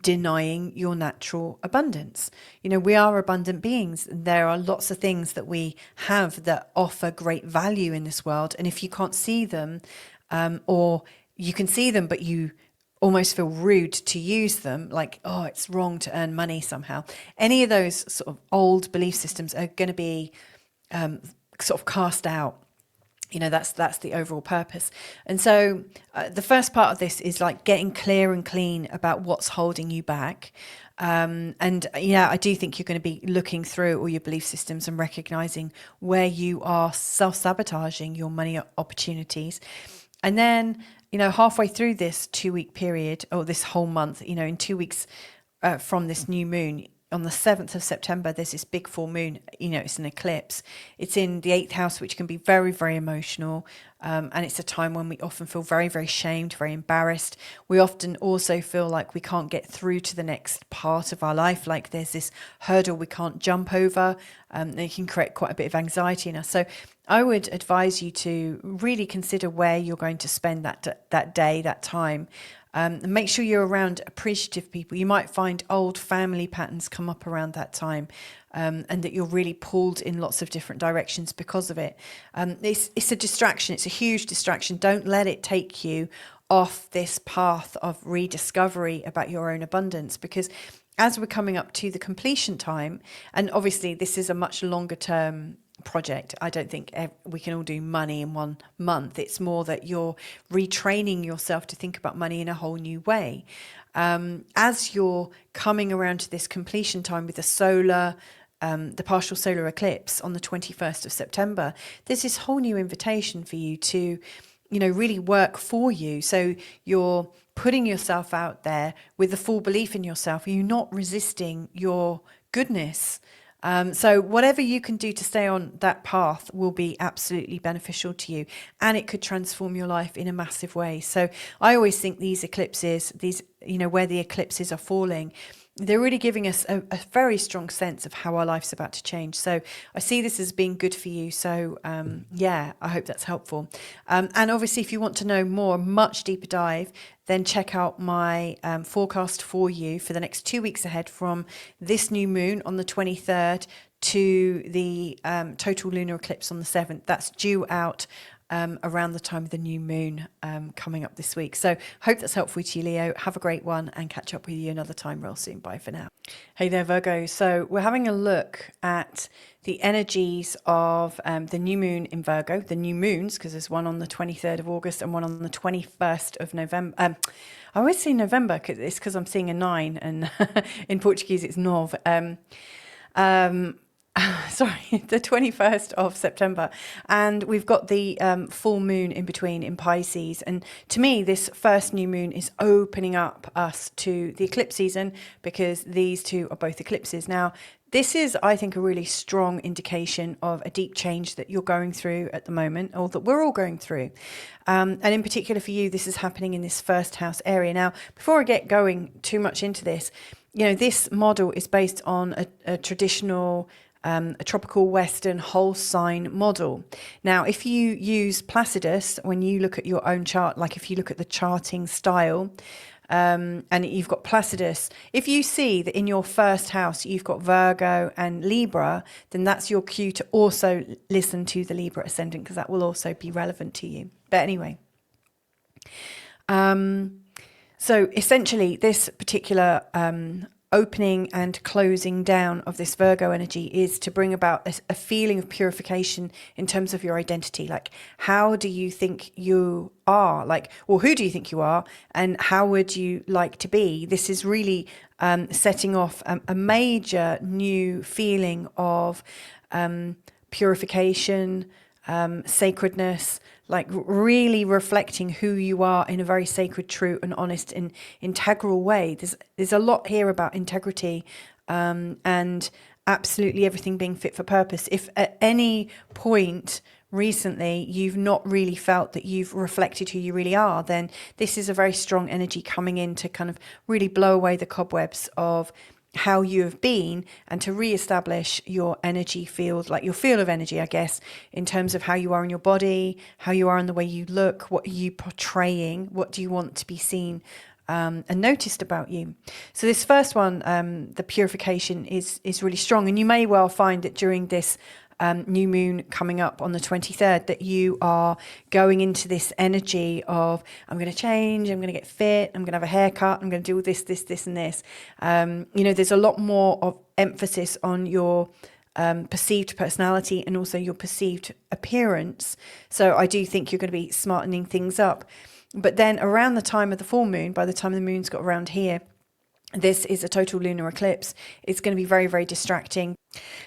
denying your natural abundance. We are abundant beings, and there are lots of things that we have that offer great value in this world. And if you can't see them, or you can see them, but you almost feel rude to use them, like, oh, it's wrong to earn money somehow. Any of those sort of old belief systems are going to be sort of cast out. That's the overall purpose. And so the first part of this is like getting clear and clean about what's holding you back. I do think you're going to be looking through all your belief systems and recognizing where you are self-sabotaging your money opportunities. And then, halfway through this 2-week period, or this whole month, in 2 weeks from this new moon, on the 7th of September, there's this big full moon, it's an eclipse. It's in the 8th house, which can be very, very emotional. And it's a time when we often feel very, very shamed, very embarrassed. We often also feel like we can't get through to the next part of our life. Like there's this hurdle we can't jump over. And it can create quite a bit of anxiety in us. So I would advise you to really consider where you're going to spend that day, that time. And make sure you're around appreciative people. You might find old family patterns come up around that time, and that you're really pulled in lots of different directions because of it. It's a distraction. It's a huge distraction. Don't let it take you off this path of rediscovery about your own abundance, because as we're coming up to the completion time, and obviously this is a much longer term project. I don't think we can all do money in 1 month. It's more that you're retraining yourself to think about money in a whole new way. As you're coming around to this completion time with the partial solar eclipse on the 21st of September, there's this whole new invitation for you to, really work for you. So your putting yourself out there with the full belief in yourself. You're not resisting your goodness. So whatever you can do to stay on that path will be absolutely beneficial to you, and it could transform your life in a massive way. So I always think these eclipses, where the eclipses are falling, they're really giving us a very strong sense of how our life's about to change. So I see this as being good for you. So I hope that's helpful. And obviously, if you want to know more, much deeper dive, then check out my forecast for you for the next 2 weeks ahead, from this new moon on the 23rd to the total lunar eclipse on the 7th. That's due out around the time of the new moon coming up this week. So hope that's helpful to you, Leo. Have a great one, and catch up with you another time real soon. Bye for now. Hey there, Virgo. So we're having a look at the energies of the new moon in Virgo, the new moons, because there's one on the 23rd of August and one on the 21st of November. I always say November, it's because I'm seeing a 9, and in Portuguese it's nove. Sorry, the 21st of September. And we've got the full moon in between in Pisces. And to me, this first new moon is opening up us to the eclipse season, because these two are both eclipses. Now, this is, I think, a really strong indication of a deep change that you're going through at the moment, or that we're all going through. And in particular for you, this is happening in this first house area. Now, before I get going too much into this, this model is based on a traditional a tropical Western whole sign model. Now, if you use Placidus, when you look at your own chart, like if you look at the charting style, and you've got Placidus, if you see that in your first house you've got Virgo and Libra, then that's your cue to also listen to the Libra ascendant, because that will also be relevant to you. But anyway, so essentially this particular opening and closing down of this Virgo energy is to bring about a feeling of purification in terms of your identity. Like, how do you think you are? Or who do you think you are? And how would you like to be? This is really setting off a major new feeling of purification, sacredness, like really reflecting who you are in a very sacred, true and honest and integral way. There's a lot here about integrity and absolutely everything being fit for purpose. If at any point recently you've not really felt that you've reflected who you really are, then this is a very strong energy coming in to kind of really blow away the cobwebs of how you have been, and to re-establish your energy field, like your field of energy, I guess, in terms of how you are in your body, how you are in the way you look, what are you portraying, what do you want to be seen and noticed about you. So this first one, the purification is really strong, and you may well find that during this new moon coming up on the 23rd that you are going into this energy of, I'm going to change, I'm going to get fit, I'm going to have a haircut, I'm going to do this, and this. There's a lot more of emphasis on your perceived personality and also your perceived appearance. So I do think you're going to be smartening things up. But then around the time of the full moon, by the time the moon's got around here, this is a total lunar eclipse. It's going to be very, very distracting.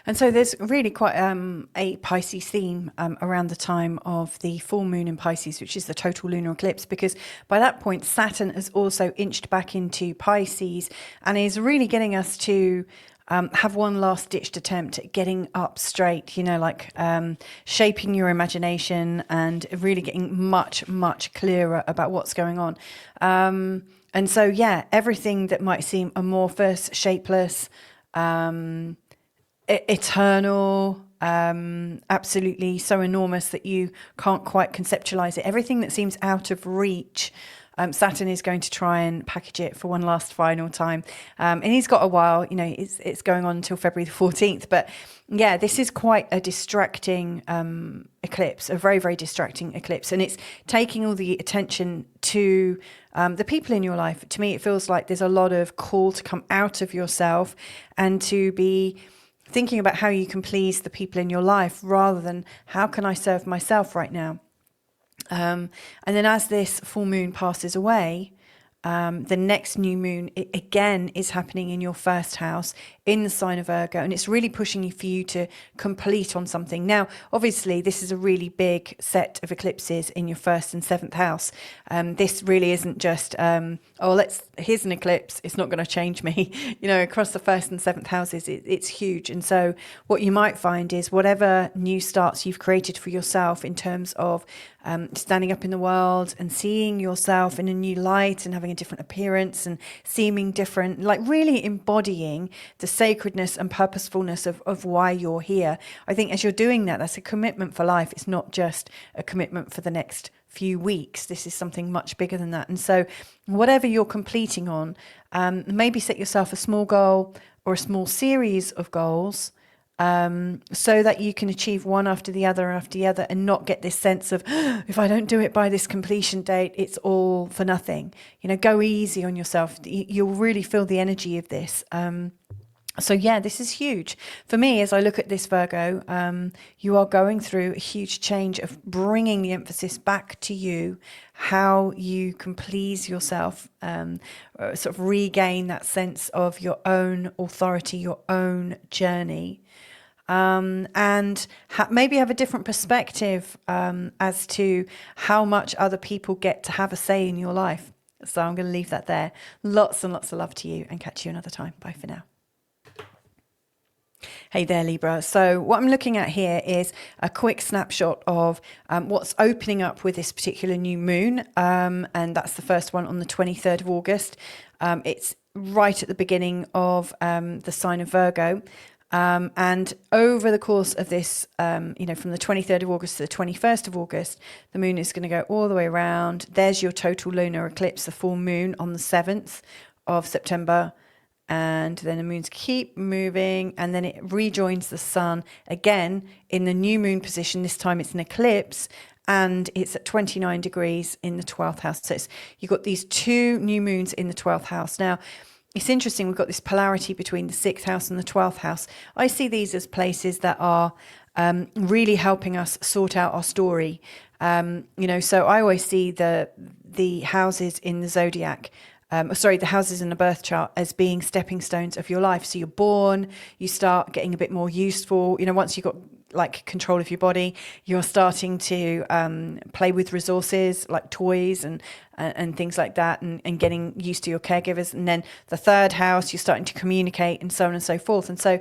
And so there's really quite a Pisces theme around the time of the full moon in Pisces, which is the total lunar eclipse, because by that point, Saturn has also inched back into Pisces and is really getting us to have one last ditched attempt at getting up straight, shaping your imagination and really getting much, much clearer about what's going on. And so, everything that might seem amorphous, shapeless, eternal, absolutely so enormous that you can't quite conceptualize it, everything that seems out of reach, Saturn is going to try and package it for one last final time. And he's got a while, it's going on until February the 14th. But this is quite a distracting eclipse, a very, very distracting eclipse. And it's taking all the attention to the people in your life. To me, it feels like there's a lot of call to come out of yourself and to be thinking about how you can please the people in your life rather than how can I serve myself right now. And then as this full moon passes away, The next new moon, it again is happening in your first house in the sign of Virgo, and it's really pushing for you to complete on something. Now, obviously, this is a really big set of eclipses in your first and seventh house. This really isn't just, here's an eclipse, it's not going to change me. Across the first and seventh houses, it's huge. And so what you might find is whatever new starts you've created for yourself in terms of standing up in the world and seeing yourself in a new light and having a different appearance and seeming different, like really embodying the sacredness and purposefulness of why you're here. I think as you're doing that, that's a commitment for life. It's not just a commitment for the next few weeks. This is something much bigger than that. And so whatever you're completing on, maybe set yourself a small goal or a small series of goals, so that you can achieve one after the other and not get this sense of, if I don't do it by this completion date, it's all for nothing. Go easy on yourself. You'll really feel the energy of this. So yeah, this is huge. For me, as I look at this, Virgo, you are going through a huge change of bringing the emphasis back to you, how you can please yourself, sort of regain that sense of your own authority, your own journey. And maybe have a different perspective as to how much other people get to have a say in your life. So I'm going to leave that there. Lots and lots of love to you, and catch you another time. Bye for now. Hey there, Libra. So what I'm looking at here is a quick snapshot of what's opening up with this particular new moon. And that's the first one on the 23rd of August. It's right at the beginning of the sign of Virgo. And over the course of this, from the 23rd of August to the 21st of August, the moon is going to go all the way around. There's your total lunar eclipse, the full moon on the 7th of September. And then the moons keep moving, and then it rejoins the sun again in the new moon position. This time it's an eclipse, and it's at 29 degrees in the 12th house. So you've got these two new moons in the 12th house. Now, it's interesting, we've got this polarity between the 6th house and the 12th house. I see these as places that are really helping us sort out our story. So I always see the houses in the zodiac, the houses in the birth chart as being stepping stones of your life. So you're born, you start getting a bit more useful. Once you've got control of your body, you're starting to play with resources like toys and things like that, and getting used to your caregivers. And then the 3rd house, you're starting to communicate, and so on and so forth. And so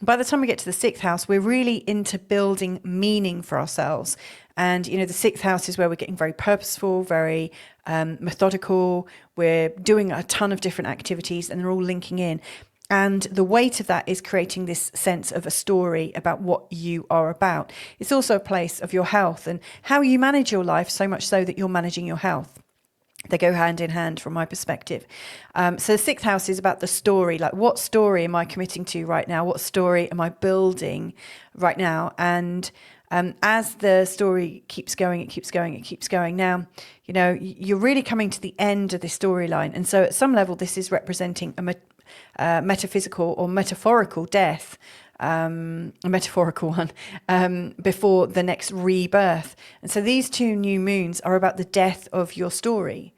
by the time we get to the 6th house, we're really into building meaning for ourselves. And, the 6th house is where we're getting very purposeful, very methodical. We're doing a ton of different activities, and they're all linking in. And the weight of that is creating this sense of a story about what you are about. It's also a place of your health and how you manage your life, so much so that you're managing your health. They go hand in hand from my perspective. So the 6th house is about the story. Like, what story am I committing to right now? What story am I building right now? And as the story keeps going, it keeps going. Now, you're really coming to the end of this storyline. And so at some level, this is representing a metaphysical or metaphorical death, a metaphorical one, before the next rebirth. And so these two new moons are about the death of your story,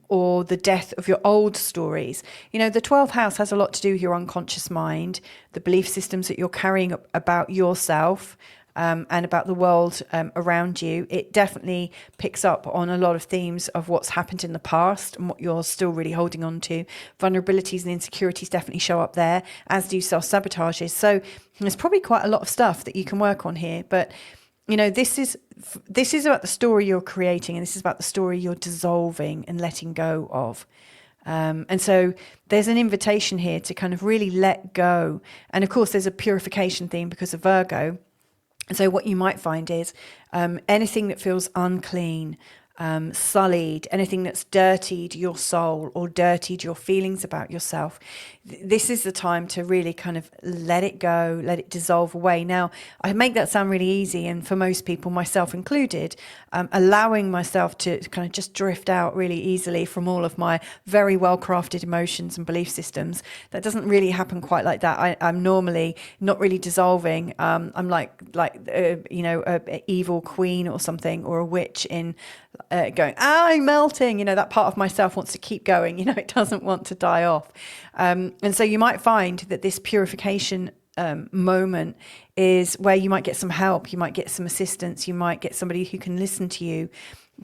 or the death of your old stories. The 12th house has a lot to do with your unconscious mind, the belief systems that you're carrying about yourself, and about the world around you. It definitely picks up on a lot of themes of what's happened in the past and what you're still really holding on to. Vulnerabilities and insecurities definitely show up there, as do self-sabotages. So there's probably quite a lot of stuff that you can work on here. But, this is about the story you're creating, and this is about the story you're dissolving and letting go of. And so there's an invitation here to kind of really let go. And of course, there's a purification theme because of Virgo. And so what you might find is anything that feels unclean, sullied, anything that's dirtied your soul or dirtied your feelings about yourself, this is the time to really kind of let it go, let it dissolve away. Now, I make that sound really easy, and for most people, myself included, allowing myself to kind of just drift out really easily from all of my very well-crafted emotions and belief systems. That doesn't really happen quite like that. I'm normally not really dissolving. I'm like a evil queen or something, or a witch in going, I'm melting. You know, that part of myself wants to keep going. You know, it doesn't want to die off. And so you might find that this purification moment is where you might get some help, you might get some assistance, you might get somebody who can listen to you,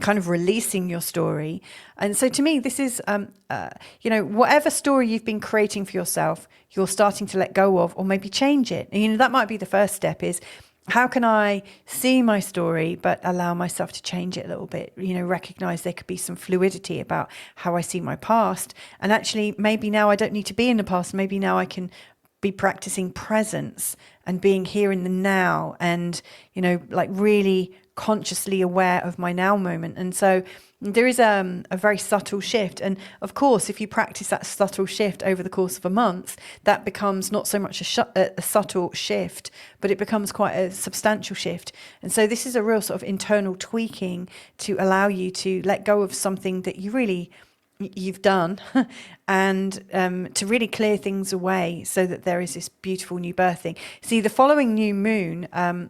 kind of releasing your story. And so to me, this is, you know, whatever story you've been creating for yourself, you're starting to let go of or maybe change it. And, you know, that might be the first step is, how can I see my story, but allow myself to change it a little bit? You know, recognize there could be some fluidity about how I see my past. And actually, maybe now I don't need to be in the past. Maybe now I can be practicing presence and being here in the now and, you know, like really consciously aware of my now moment. And so there is a very subtle shift. And of course, if you practice that subtle shift over the course of a month, that becomes not so much a subtle shift, but it becomes quite a substantial shift. And so this is a real sort of internal tweaking to allow you to let go of something that you've done and to really clear things away so that there is this beautiful new birthing. See, the following new moon,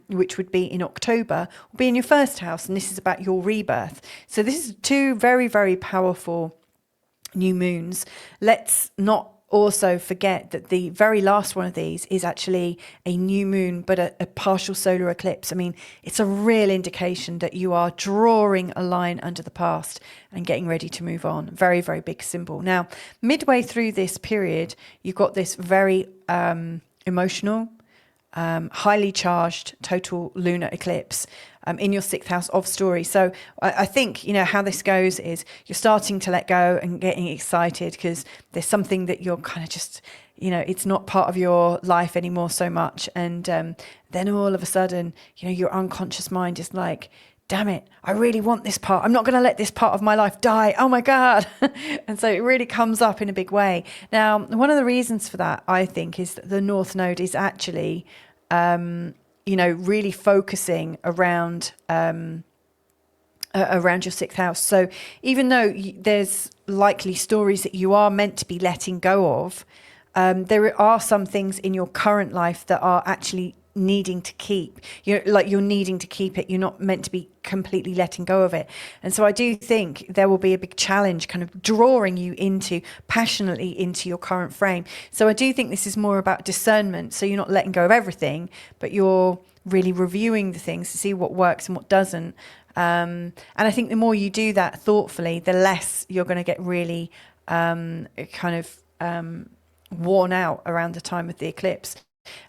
which would be in October, will be in your first house, and this is about your rebirth. So this is two very, very powerful new moons. Let's not also forget that the very last one of these is actually a new moon, but a partial solar eclipse. I mean, it's a real indication that you are drawing a line under the past and getting ready to move on. Very, very big symbol. Now, midway through this period, you've got this very emotional, highly charged total lunar eclipse in your 6th house of story. So I think, you know, how this goes is you're starting to let go and getting excited because there's something that you're kind of just, you know, it's not part of your life anymore so much. And then all of a sudden, you know, your unconscious mind is like, damn it, I really want this part. I'm not going to let this part of my life die. Oh my God. And so it really comes up in a big way. Now, one of the reasons for that, I think, is that the North Node is actually, you know, really focusing around your 6th house. So even though there's likely stories that you are meant to be letting go of, there are some things in your current life that are actually needing to keep. You're needing to keep it. You're not meant to be completely letting go of it. And so I do think there will be a big challenge kind of drawing you passionately into your current frame. So I do think this is more about discernment. So you're not letting go of everything, but you're really reviewing the things to see what works and what doesn't. And I think the more you do that thoughtfully, the less you're going to get really worn out around the time of the eclipse.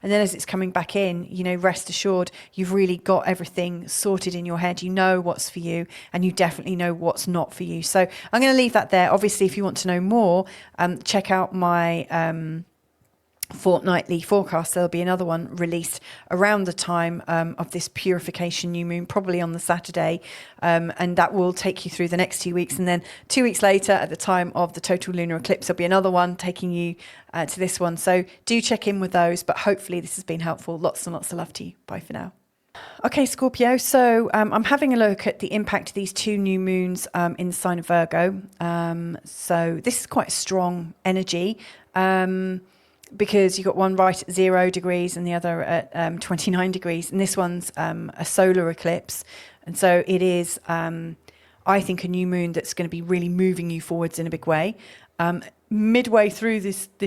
And then as it's coming back in, you know, rest assured, you've really got everything sorted in your head. You know what's for you, and you definitely know what's not for you. So I'm going to leave that there. Obviously, if you want to know more, check out my fortnightly forecast. There'll be another one released around the time of this purification new moon, probably on the Saturday, and that will take you through the next 2 weeks. And then 2 weeks later, at the time of the total lunar eclipse, there'll be another one taking you to this one. So do check in with those, but hopefully this has been helpful. Lots and lots of love to you. Bye for now. Okay, Scorpio. So I'm having a look at the impact of these two new moons in the sign of Virgo. So this is quite a strong energy. Because you've got one right at 0 degrees and the other at 29 degrees. And this one's a solar eclipse. And so it is, I think, a new moon that's going to be really moving you forwards in a big way. Midway through this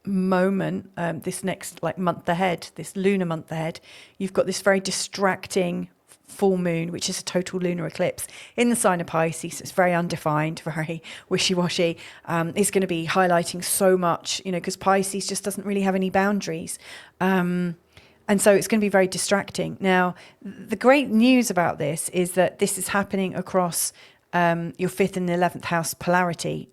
moment, this next month ahead, this lunar month ahead, you've got this very distracting full moon, which is a total lunar eclipse in the sign of Pisces. It's very undefined, very wishy-washy. It's going to be highlighting so much, you know, because Pisces just doesn't really have any boundaries. And so it's going to be very distracting. Now, the great news about this is that this is happening across your 5th and the 11th house polarity.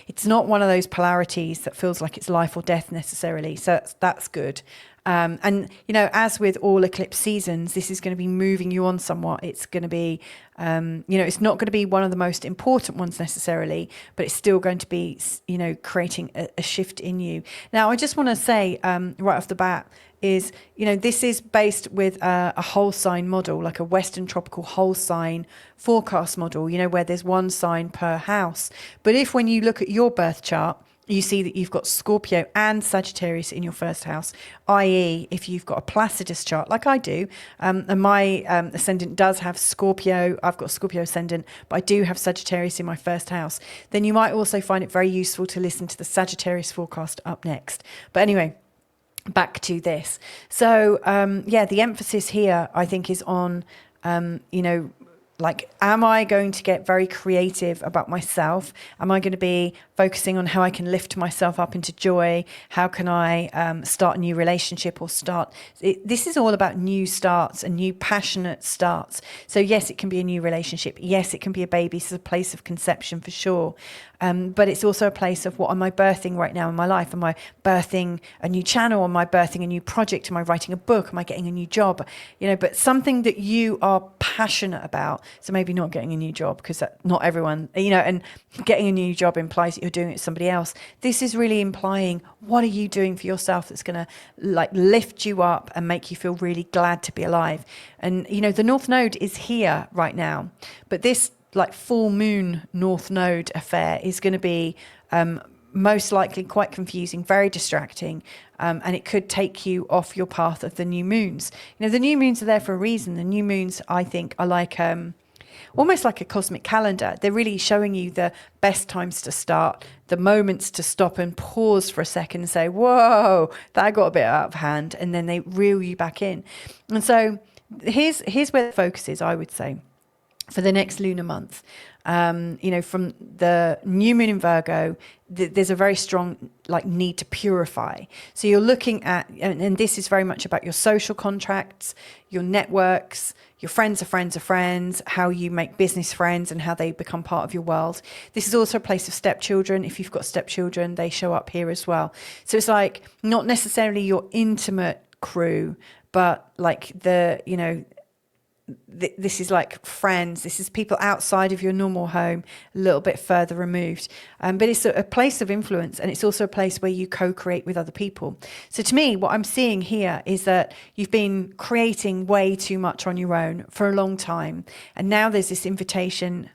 It's not one of those polarities that feels like it's life or death necessarily. So that's good. And, you know, as with all eclipse seasons, this is going to be moving you on somewhat. It's going to be, you know, it's not going to be one of the most important ones necessarily, but it's still going to be, you know, creating a shift in you. Now, I just want to say right off the bat is, you know, this is based with a whole sign model, like a Western tropical whole sign forecast model, you know, where there's one sign per house. But if when you look at your birth chart, you see that you've got Scorpio and Sagittarius in your first house, i.e. if you've got a Placidus chart like I do, and my ascendant does have Scorpio, I've got Scorpio ascendant, but I do have Sagittarius in my first house, then you might also find it very useful to listen to the Sagittarius forecast up next. But anyway, back to this. So the emphasis here I think is on, like, am I going to get very creative about myself? Am I going to be focusing on how I can lift myself up into joy? How can I start a new relationship or this is all about new starts and new passionate starts. So yes, it can be a new relationship. Yes, it can be a baby. It's a place of conception for sure. But it's also a place of what am I birthing right now in my life? Am I birthing a new channel? Am I birthing a new project? Am I writing a book? Am I getting a new job? But something that you are passionate about. So maybe not getting a new job, because not everyone, and getting a new job implies that you're doing it with somebody else. This is really implying, what are you doing for yourself that's going to lift you up and make you feel really glad to be alive? And, the North Node is here right now, but this full moon North Node affair is going to be most likely quite confusing, very distracting, and it could take you off your path of the new moons. The new moons are there for a reason. The new moons, I think, are like almost like a cosmic calendar. They're really showing you the best times to start, the moments to stop and pause for a second and say, whoa, that got a bit out of hand, and then they reel you back in. And so here's where the focus is, I would say, for the next lunar month. From the new moon in Virgo, there's a very strong need to purify. So you're looking at, and this is very much about your social contracts, your networks, your friends of friends of friends, how you make business friends and how they become part of your world. This is also a place of stepchildren. If you've got stepchildren, they show up here as well. So it's not necessarily your intimate crew, but this is like friends. This is people outside of your normal home, a little bit further removed. But it's a place of influence, and it's also a place where you co-create with other people. So to me, what I'm seeing here is that you've been creating way too much on your own for a long time. And now there's this invitation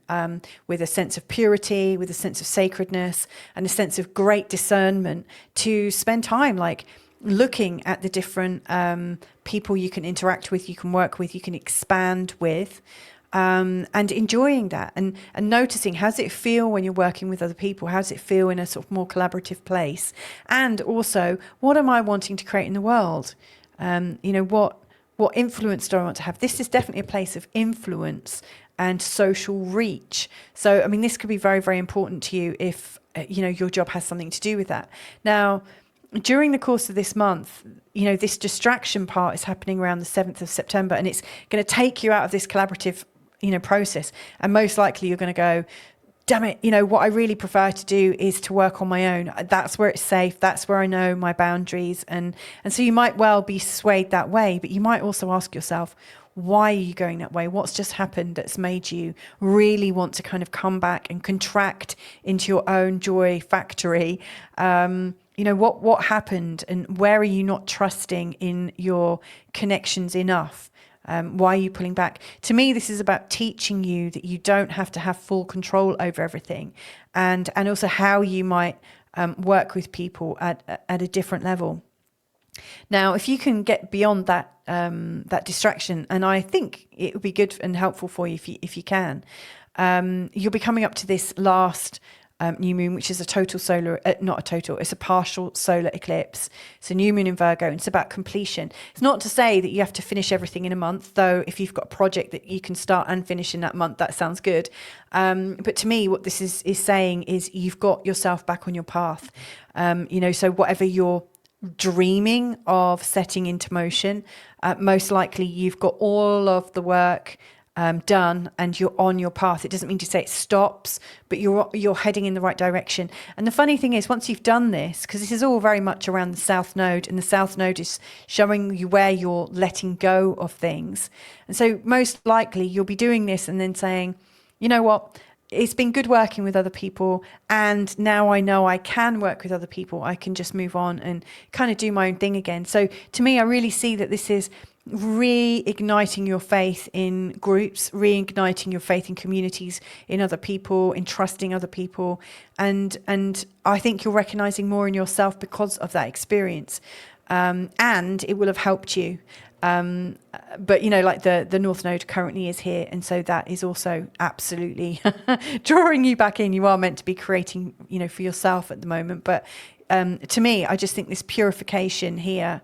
with a sense of purity, with a sense of sacredness, and a sense of great discernment to spend time looking at the different people you can interact with, you can work with, you can expand with, and enjoying that and noticing, how does it feel when you're working with other people? How does it feel in a sort of more collaborative place? And also, what am I wanting to create in the world? What influence do I want to have? This is definitely a place of influence and social reach. So, I mean, this could be very, very important to you if, your job has something to do with that. Now, during the course of this month, this distraction part is happening around the 7th of September, and it's going to take you out of this collaborative, process. And most likely you're going to go, damn it, what I really prefer to do is to work on my own. That's where it's safe. That's where I know my boundaries. And so you might well be swayed that way, but you might also ask yourself, why are you going that way? What's just happened that's made you really want to kind of come back and contract into your own joy factory? What happened, and where are you not trusting in your connections enough? Why are you pulling back? To me, this is about teaching you that you don't have to have full control over everything, and also how you might work with people at a different level. Now, if you can get beyond that distraction, and I think it would be good and helpful for you if you can, you'll be coming up to this last new moon, which is it's a partial solar eclipse. It's a new moon in Virgo, and it's about completion. It's not to say that you have to finish everything in a month, though if you've got a project that you can start and finish in that month, that sounds good. But to me, what this is saying is you've got yourself back on your path. So whatever you're dreaming of setting into motion, most likely you've got all of the work done and you're on your path. It doesn't mean to say it stops, but you're heading in the right direction. And the funny thing is, once you've done this, because this is all very much around the South Node, and the South Node is showing you where you're letting go of things. And so most likely you'll be doing this and then saying, you know what, it's been good working with other people, and now I know I can work with other people. I can just move on and kind of do my own thing again. So to me, I really see that this is reigniting your faith in groups, reigniting your faith in communities, in other people, in trusting other people, and I think you're recognizing more in yourself because of that experience, and it will have helped you. But you know, like the North Node currently is here, and so that is also absolutely drawing you back in. You are meant to be creating, you know, for yourself at the moment. But to me, I just think this purification here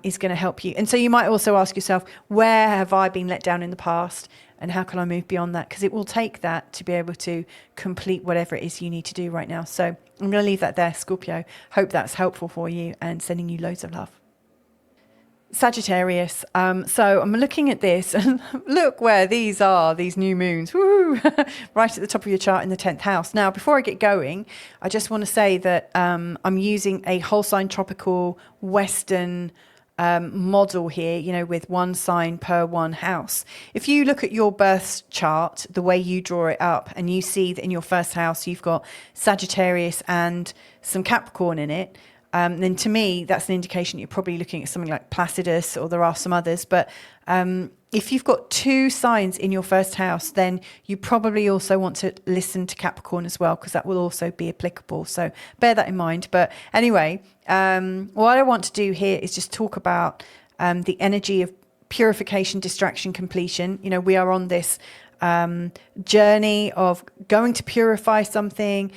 is going to help you. And so you might also ask yourself, where have I been let down in the past, and how can I move beyond that? Because it will take that to be able to complete whatever it is you need to do right now. So I'm going to leave that there, Scorpio. Hope that's helpful for you, and sending you loads of love. Sagittarius. So I'm looking at this, and look where these are, these new moons. Woo! Right at the top of your chart in the 10th house. Now, before I get going, I just want to say that I'm using a whole sign tropical Western model here, you know, with one sign per one house. If you look at your birth chart, the way you draw it up, and you see that in your first house you've got Sagittarius and some Capricorn in it, then to me, that's an indication you're probably looking at something like Placidus, or there are some others. But if you've got two signs in your first house, then you probably also want to listen to Capricorn as well, because that will also be applicable. So bear that in mind. But anyway, what I want to do here is just talk about the energy of purification, distraction, completion. You know, we are on this journey of going to purify something,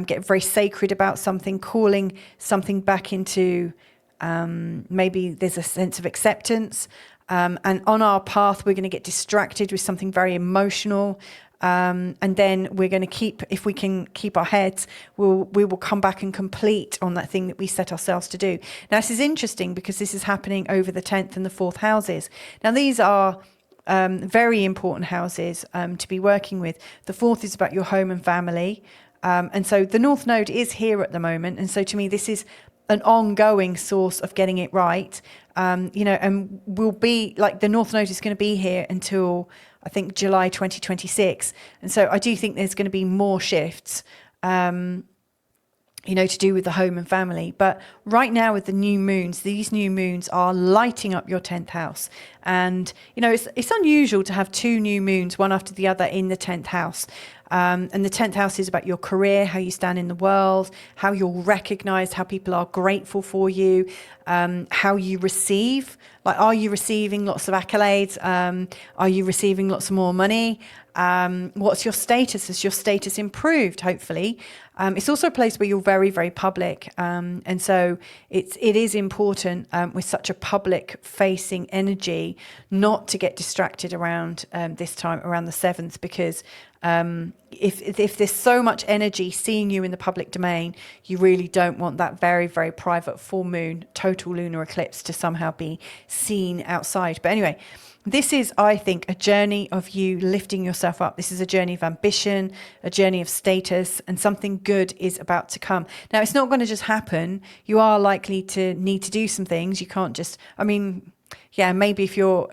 get very sacred about something, calling something back into, maybe there's a sense of acceptance, and on our path we're going to get distracted with something very emotional, and then we're going to if we can keep our heads, we will come back and complete on that thing that we set ourselves to do. Now this is interesting because this is happening over the 10th and the 4th houses. Now these are very important houses to be working with. The 4th is about your home and family. And so the North Node is here at the moment. And so to me, this is an ongoing source of getting it right. You know, and will be like the North Node is going to be here until I think July 2026. And so I do think there's going to be more shifts, you know, to do with the home and family. But right now with the new moons, these new moons are lighting up your 10th house. And, you know, it's unusual to have two new moons, one after the other, in the 10th house. And the 10th house is about your career, how you stand in the world, how you're recognized, how people are grateful for you, how you receive. Like, are you receiving lots of accolades? Are you receiving lots of more money? What's your status? Has your status improved, hopefully? It's also a place where you're very, very public. And so it is important with such a public facing energy not to get distracted around this time, around the 7th, because if there's so much energy seeing you in the public domain, you really don't want that very, very private full moon, total lunar eclipse to somehow be seen outside. But anyway, this is, I think, a journey of you lifting yourself up. This is a journey of ambition, a journey of status, and something good is about to come. Now, it's not going to just happen. You are likely to need to do some things. You can't just, I mean, yeah, maybe if you're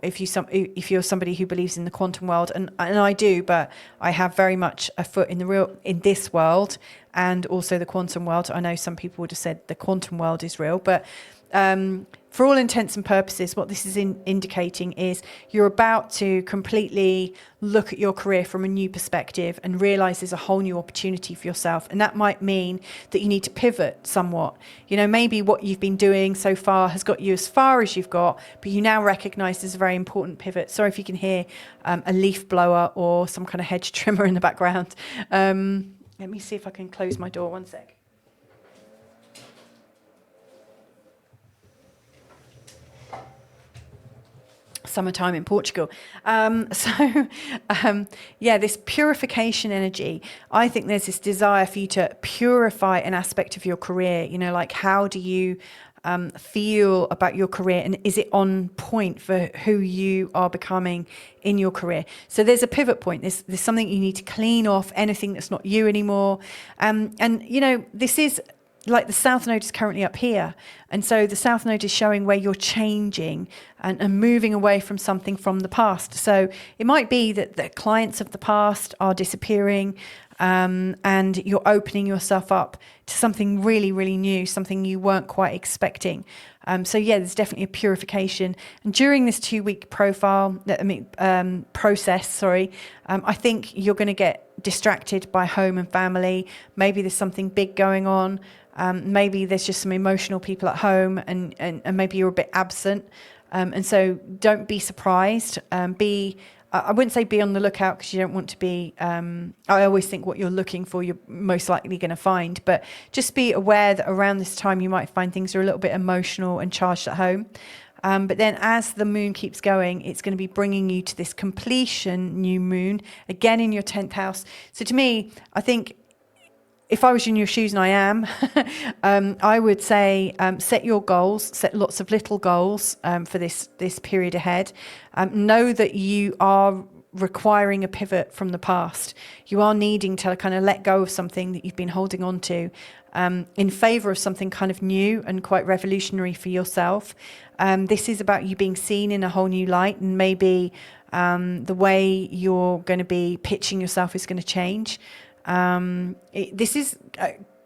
somebody who believes in the quantum world, and I do, but I have very much a foot in this world and also the quantum world. I know some people would have said the quantum world is real, but for all intents and purposes, what this is indicating is you're about to completely look at your career from a new perspective and realize there's a whole new opportunity for yourself. And that might mean that you need to pivot somewhat. You know, maybe what you've been doing so far has got you as far as you've got, but you now recognize there's a very important pivot. Sorry if you can hear a leaf blower or some kind of hedge trimmer in the background. Let me see if I can close my door. One sec. Summertime in Portugal. Yeah, this purification energy. I think there's this desire for you to purify an aspect of your career. You know, like, how do you feel about your career, and is it on point for who you are becoming in your career? So there's a pivot point. There's something you need to clean off, anything that's not you anymore. And you know, this is like the South Node is currently up here. And so the South Node is showing where you're changing and moving away from something from the past. So it might be that the clients of the past are disappearing, and you're opening yourself up to something really, really new, something you weren't quite expecting. So yeah, there's definitely a purification. And during this 2-week process, I think you're going to get distracted by home and family. Maybe there's something big going on. Maybe there's just some emotional people at home, and maybe you're a bit absent. And so don't be surprised. I wouldn't say be on the lookout, because you don't want to be, I always think what you're looking for, you're most likely going to find. But just be aware that around this time, you might find things are a little bit emotional and charged at home. But then as the moon keeps going, it's going to be bringing you to this completion new moon, again in your 10th house. So to me, I think, if I was in your shoes, and I am, I would say set your goals, set lots of little goals for this period ahead. Know that you are requiring a pivot from the past. You are needing to kind of let go of something that you've been holding on to in favor of something kind of new and quite revolutionary for yourself. This is about you being seen in a whole new light, and maybe the way you're going to be pitching yourself is going to change. This is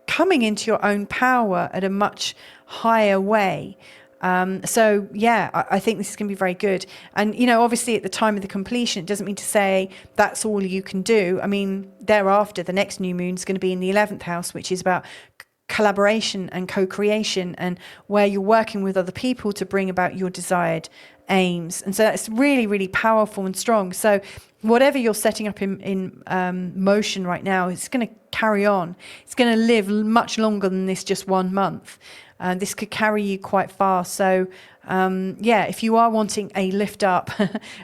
coming into your own power at a much higher way. So yeah, I think this is going to be very good. And, you know, obviously at the time of the completion, it doesn't mean to say that's all you can do. I mean, thereafter, the next new moon is going to be in the 11th house, which is about collaboration and co-creation, and where you're working with other people to bring about your desired aims. And so that's really, really powerful and strong. So whatever you're setting up in motion right now, it's going to carry on. It's going to live much longer than this just 1 month. This could carry you quite far. So yeah, if you are wanting a lift up,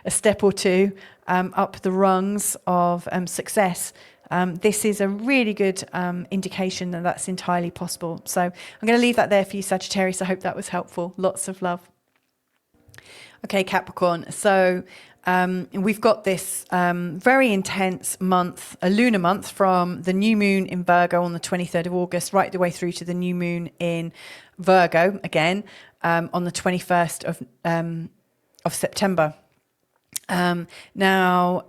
a step or two up the rungs of success, this is a really good indication that that's entirely possible. So I'm going to leave that there for you, Sagittarius. I hope that was helpful. Lots of love. Okay, Capricorn. So we've got this very intense month, a lunar month, from the new moon in Virgo on the 23rd of August, right the way through to the new moon in Virgo again on the 21st of September. Now,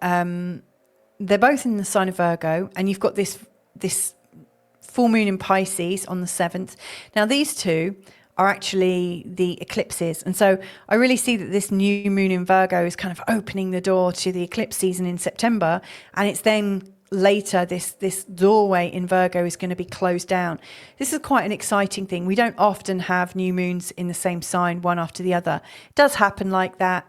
they're both in the sign of Virgo, and you've got this full moon in Pisces on the 7th. Now, these two are actually the eclipses. And so I really see that this new moon in Virgo is kind of opening the door to the eclipse season in September. And it's then later, this doorway in Virgo is going to be closed down. This is quite an exciting thing. We don't often have new moons in the same sign, one after the other. It does happen like that.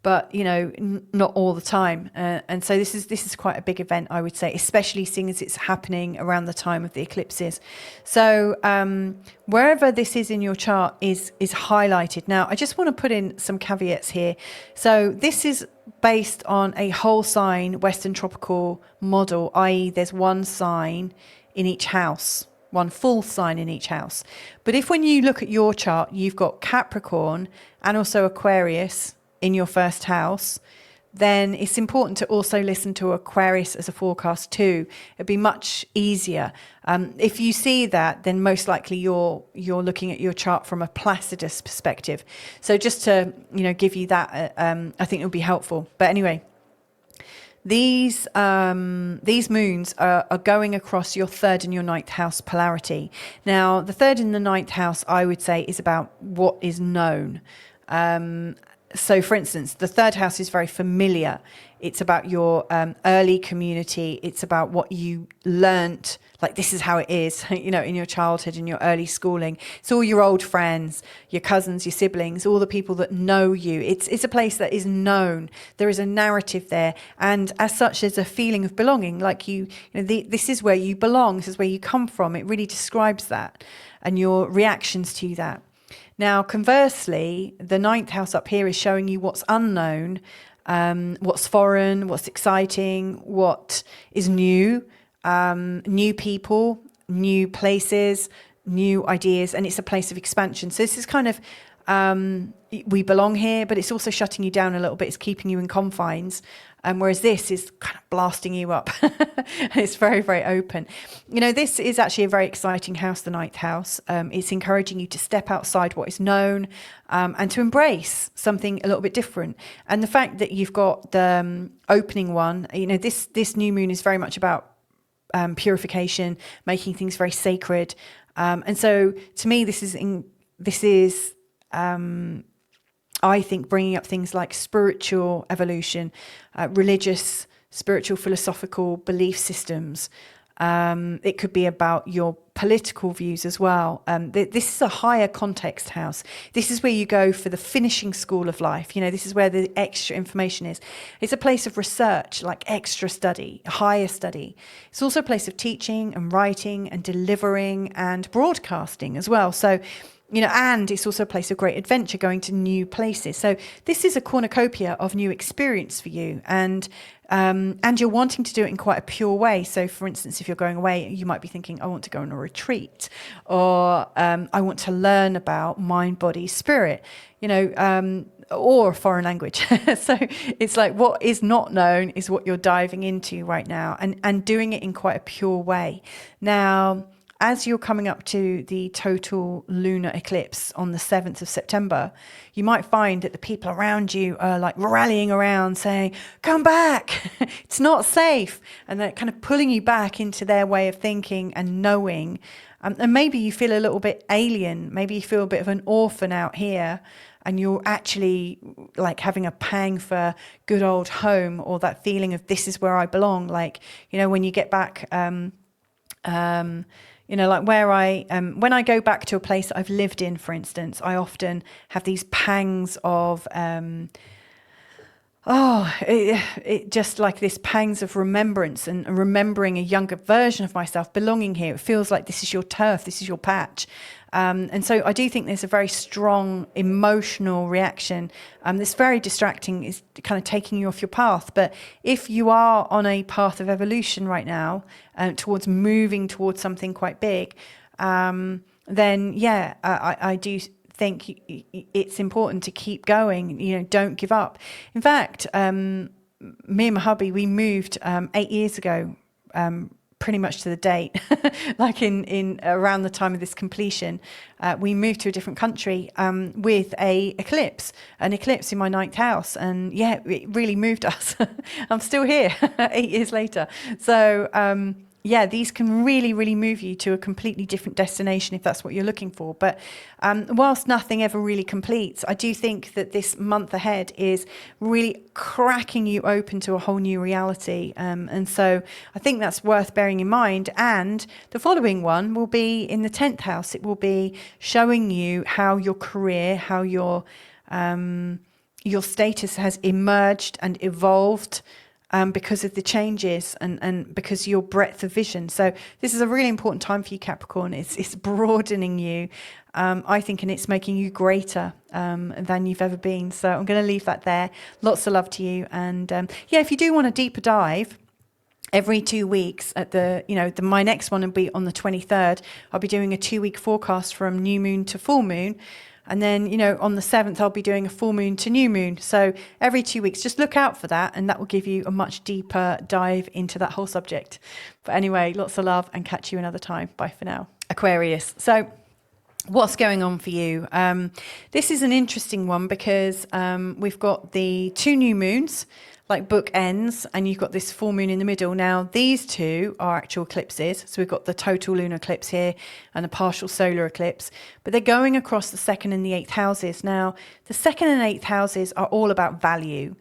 But, you know, not all the time. And so this is quite a big event, I would say, especially seeing as it's happening around the time of the eclipses. So wherever this is in your chart is highlighted. Now, I just want to put in some caveats here. So this is based on a whole sign Western tropical model, i.e. there's one sign in each house, one full sign in each house. But if when you look at your chart, you've got Capricorn and also Aquarius in your first house, then it's important to also listen to Aquarius as a forecast too. It'd be much easier. If you see that, then most likely you're looking at your chart from a Placidus perspective. So just to, you know, give you that, I think it would be helpful. But anyway, these moons are going across your 3rd and your 9th house polarity. Now, the 3rd and the 9th house, I would say, is about what is known. So, for instance, the 3rd house is very familiar. It's about your early community. It's about what you learnt, like this is how it is, you know, in your childhood, in your early schooling. It's all your old friends, your cousins, your siblings, all the people that know you. It's a place that is known. There is a narrative there. And as such, there's a feeling of belonging. Like you know, this is where you belong. This is where you come from. It really describes that and your reactions to that. Now, conversely, the 9th house up here is showing you what's unknown, what's foreign, what's exciting, what is new, new people, new places, new ideas, and it's a place of expansion. So this is kind of we belong here, but it's also shutting you down a little bit. It's keeping you in confines. Whereas this is kind of blasting you up. It's very, very open. You know, this is actually a very exciting house, the ninth house. It's encouraging you to step outside what is known and to embrace something a little bit different. And the fact that you've got the opening one, you know, this new moon is very much about purification, making things very sacred. And so to me, this is I think bringing up things like spiritual evolution, religious, spiritual, philosophical belief systems. It could be about your political views as well. This is a higher context house. This is where you go for the finishing school of life. You know, this is where the extra information is. It's a place of research, like extra study, higher study. It's also a place of teaching and writing and delivering and broadcasting as well. So, you know, and it's also a place of great adventure, going to new places. So this is a cornucopia of new experience for you, and you're wanting to do it in quite a pure way. So, for instance, if you're going away, you might be thinking, I want to go on a retreat, or I want to learn about mind, body, spirit, you know, or a foreign language. So it's like what is not known is what you're diving into right now, and doing it in quite a pure way. Now, as you're coming up to the total lunar eclipse on the 7th of September, you might find that the people around you are like rallying around saying, come back, it's not safe. And they're kind of pulling you back into their way of thinking and knowing. And maybe you feel a little bit alien. Maybe you feel a bit of an orphan out here, and you're actually like having a pang for good old home, or that feeling of this is where I belong. Like, you know, when you get back, you know, like where when I go back to a place that I've lived in, for instance, I often have these pangs of, it just like this pangs of remembrance and remembering a younger version of myself belonging here. It feels like this is your turf, this is your patch. And so I do think there's a very strong emotional reaction. This very distracting, is kind of taking you off your path. But if you are on a path of evolution right now, towards moving towards something quite big, then yeah, I do think it's important to keep going. You know, don't give up. In fact, me and my hubby, we moved 8 years ago, pretty much to the date, like in around the time of this completion, we moved to a different country with an eclipse in my ninth house. And yeah, it really moved us. I'm still here 8 years later. So yeah, these can really, really move you to a completely different destination if that's what you're looking for. But whilst nothing ever really completes, I do think that this month ahead is really cracking you open to a whole new reality. And so I think that's worth bearing in mind. And the following one will be in the 10th house. It will be showing you how your career, how your status has emerged and evolved because of the changes and because of your breadth of vision. So this is a really important time for you, Capricorn. It's broadening you, I think, and it's making you greater than you've ever been. So I'm going to leave that there. Lots of love to you. And yeah, if you do want a deeper dive, every 2 weeks at my next one will be on the 23rd. I'll be doing a 2-week forecast from new moon to full moon. And then, you know, on the 7th, I'll be doing a full moon to new moon. So every 2 weeks, just look out for that. And that will give you a much deeper dive into that whole subject. But anyway, lots of love, and catch you another time. Bye for now. Aquarius. So what's going on for you? This is an interesting one because we've got the 2 new moons, like bookends, and you've got this full moon in the middle. Now, these two are actual eclipses. So we've got the total lunar eclipse here and the partial solar eclipse, but they're going across the 2nd and the 8th houses. Now, the 2nd and 8th houses are all about value.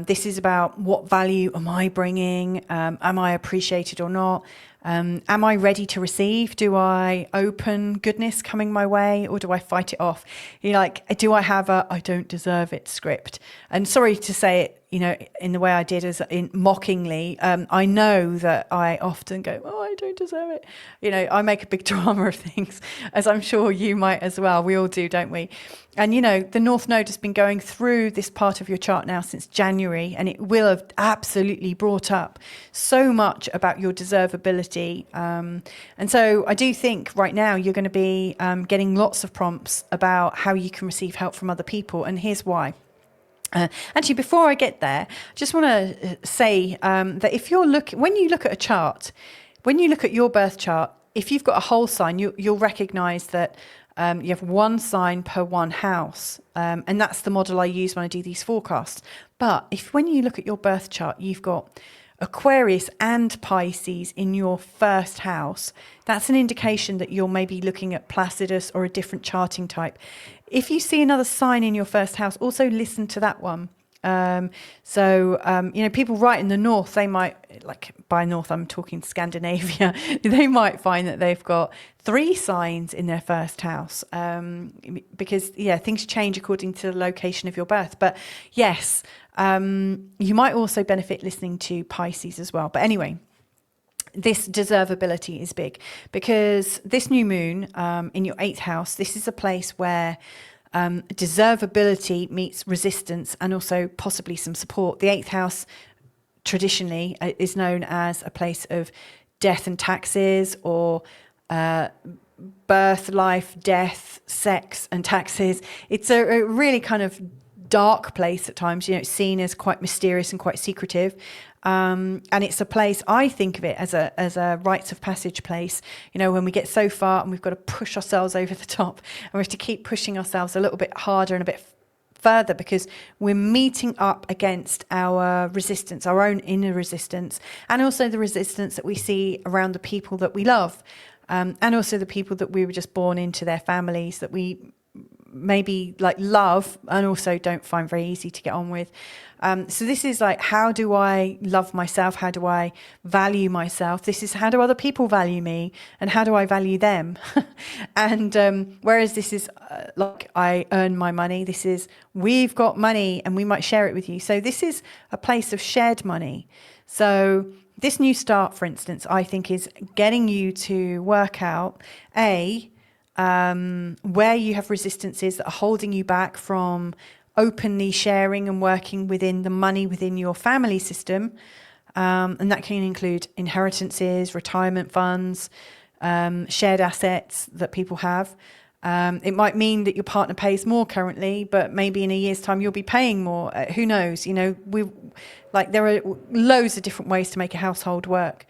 This is about what value am I bringing? Am I appreciated or not? Am I ready to receive? Do I open goodness coming my way, or do I fight it off? You know, like, do I have a I don't deserve it script? And sorry to say it, you know, in the way I did, as in mockingly. I know that I often go, oh, I don't deserve it. You know, I make a big drama of things, as I'm sure you might as well. We all do, don't we? And, you know, the North Node has been going through this part of your chart now since January, and it will have absolutely brought up so much about your deservability energy. And so I do think right now you're going to be getting lots of prompts about how you can receive help from other people. And here's why. Actually, before I get there, I just want to say that if you're when you look at a chart, when you look at your birth chart, if you've got a whole sign, you'll recognize that you have one sign per one house. And that's the model I use when I do these forecasts. But when you look at your birth chart, you've got Aquarius and Pisces in your first house, that's an indication that you're maybe looking at Placidus or a different charting type. If you see another sign in your first house, also listen to that one. People right in the north, they might, like by north, I'm talking Scandinavia, they might find that they've got 3 signs in their first house, because things change according to the location of your birth. But yes, you might also benefit listening to Pisces as well. But anyway, this deservability is big because this new moon in your 8th house, this is a place where deservability meets resistance and also possibly some support. The 8th house traditionally is known as a place of death and taxes, or birth, life, death, sex and taxes. It's a really kind of dark place at times, it's seen as quite mysterious and quite secretive. And it's a place, I think of it as a rites of passage place, when we get so far and we've got to push ourselves over the top, and we have to keep pushing ourselves a little bit harder and a bit further because we're meeting up against our resistance, our own inner resistance, and also the resistance that we see around the people that we love, and also the people that we were just born into their families that we maybe love and also don't find very easy to get on with. So this is how do I love myself? How do I value myself? This is how do other people value me, and how do I value them? And whereas this is I earn my money, this is we've got money and we might share it with you. So this is a place of shared money. So this new start, for instance, I think is getting you to work out where you have resistances that are holding you back from openly sharing and working within the money within your family system. And that can include inheritances, retirement funds, shared assets that people have. It might mean that your partner pays more currently, but maybe in a year's time you'll be paying more. Who knows? There are loads of different ways to make a household work.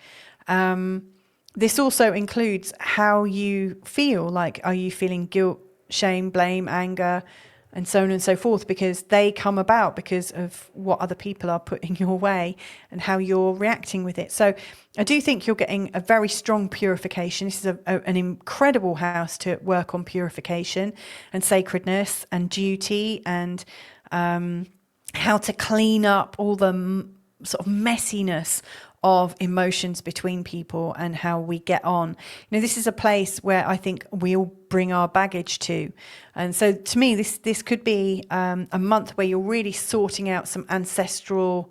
This also includes how you feel. Are you feeling guilt, shame, blame, anger, and so on and so forth? Because they come about because of what other people are putting your way and how you're reacting with it. So I do think you're getting a very strong purification. This is an incredible house to work on purification and sacredness and duty and how to clean up all the sort of messiness of emotions between people and how we get on. This is a place where I think we all bring our baggage to. And so to me, this could be a month where you're really sorting out some ancestral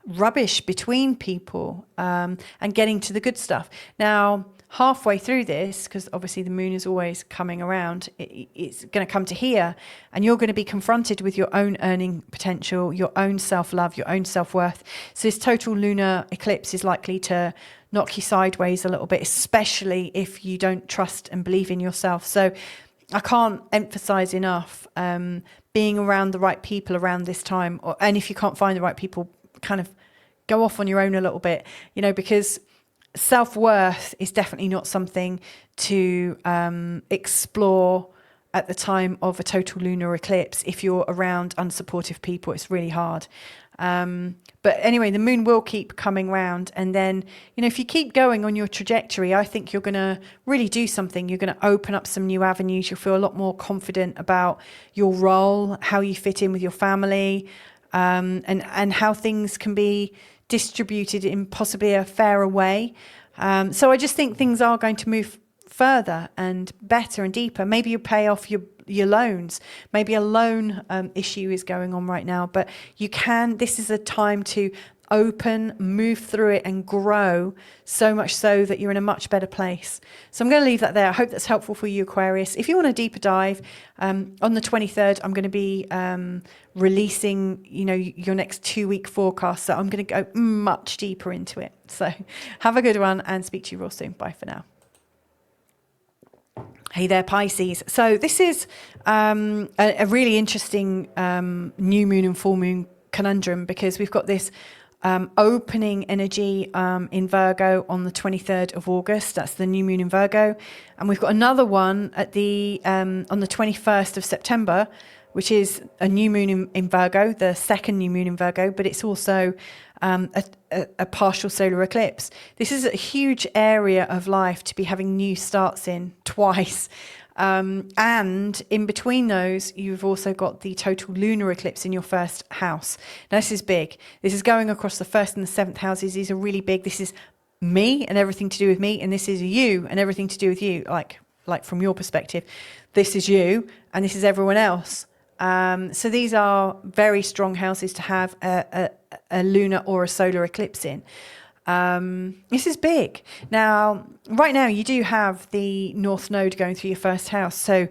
rubbish between people and getting to the good stuff. Now, halfway through this, because obviously the moon is always coming around, it's going to come to here, and you're going to be confronted with your own earning potential, your own self-love, your own self-worth. So this total lunar eclipse is likely to knock you sideways a little bit, especially if you don't trust and believe in yourself. So I can't emphasize enough being around the right people around this time, and if you can't find the right people, kind of go off on your own a little bit, because self-worth is definitely not something to explore at the time of a total lunar eclipse. If you're around unsupportive people, it's really hard. But anyway, the moon will keep coming round. And then, if you keep going on your trajectory, I think you're going to really do something. You're going to open up some new avenues. You'll feel a lot more confident about your role, how you fit in with your family, and how things can be distributed in possibly a fairer way. So I just think things are going to move further and better and deeper. Maybe you pay off your loans. Maybe a loan issue is going on right now, but this is a time to open, move through it and grow, so much so that you're in a much better place. So I'm going to leave that there. I hope that's helpful for you, Aquarius. If you want a deeper dive, on the 23rd, I'm going to be releasing, your next 2-week forecast. So I'm going to go much deeper into it. So have a good one and speak to you real soon. Bye for now. Hey there, Pisces. So this is a really interesting new moon and full moon conundrum, because we've got this opening energy in Virgo on the 23rd of August. That's the new moon in Virgo. And we've got another one at on the 21st of September, which is a new moon in Virgo, the second new moon in Virgo, but it's also a partial solar eclipse. This is a huge area of life to be having new starts in twice. And in between those, you've also got the total lunar eclipse in your first house. Now, this is big. This is going across the first and the seventh houses. These are really big. This is me and everything to do with me. And this is you and everything to do with you. Like from your perspective, this is you and this is everyone else. So these are very strong houses to have a lunar or a solar eclipse in. This is big. Now, right now you do have the North Node going through your first house. So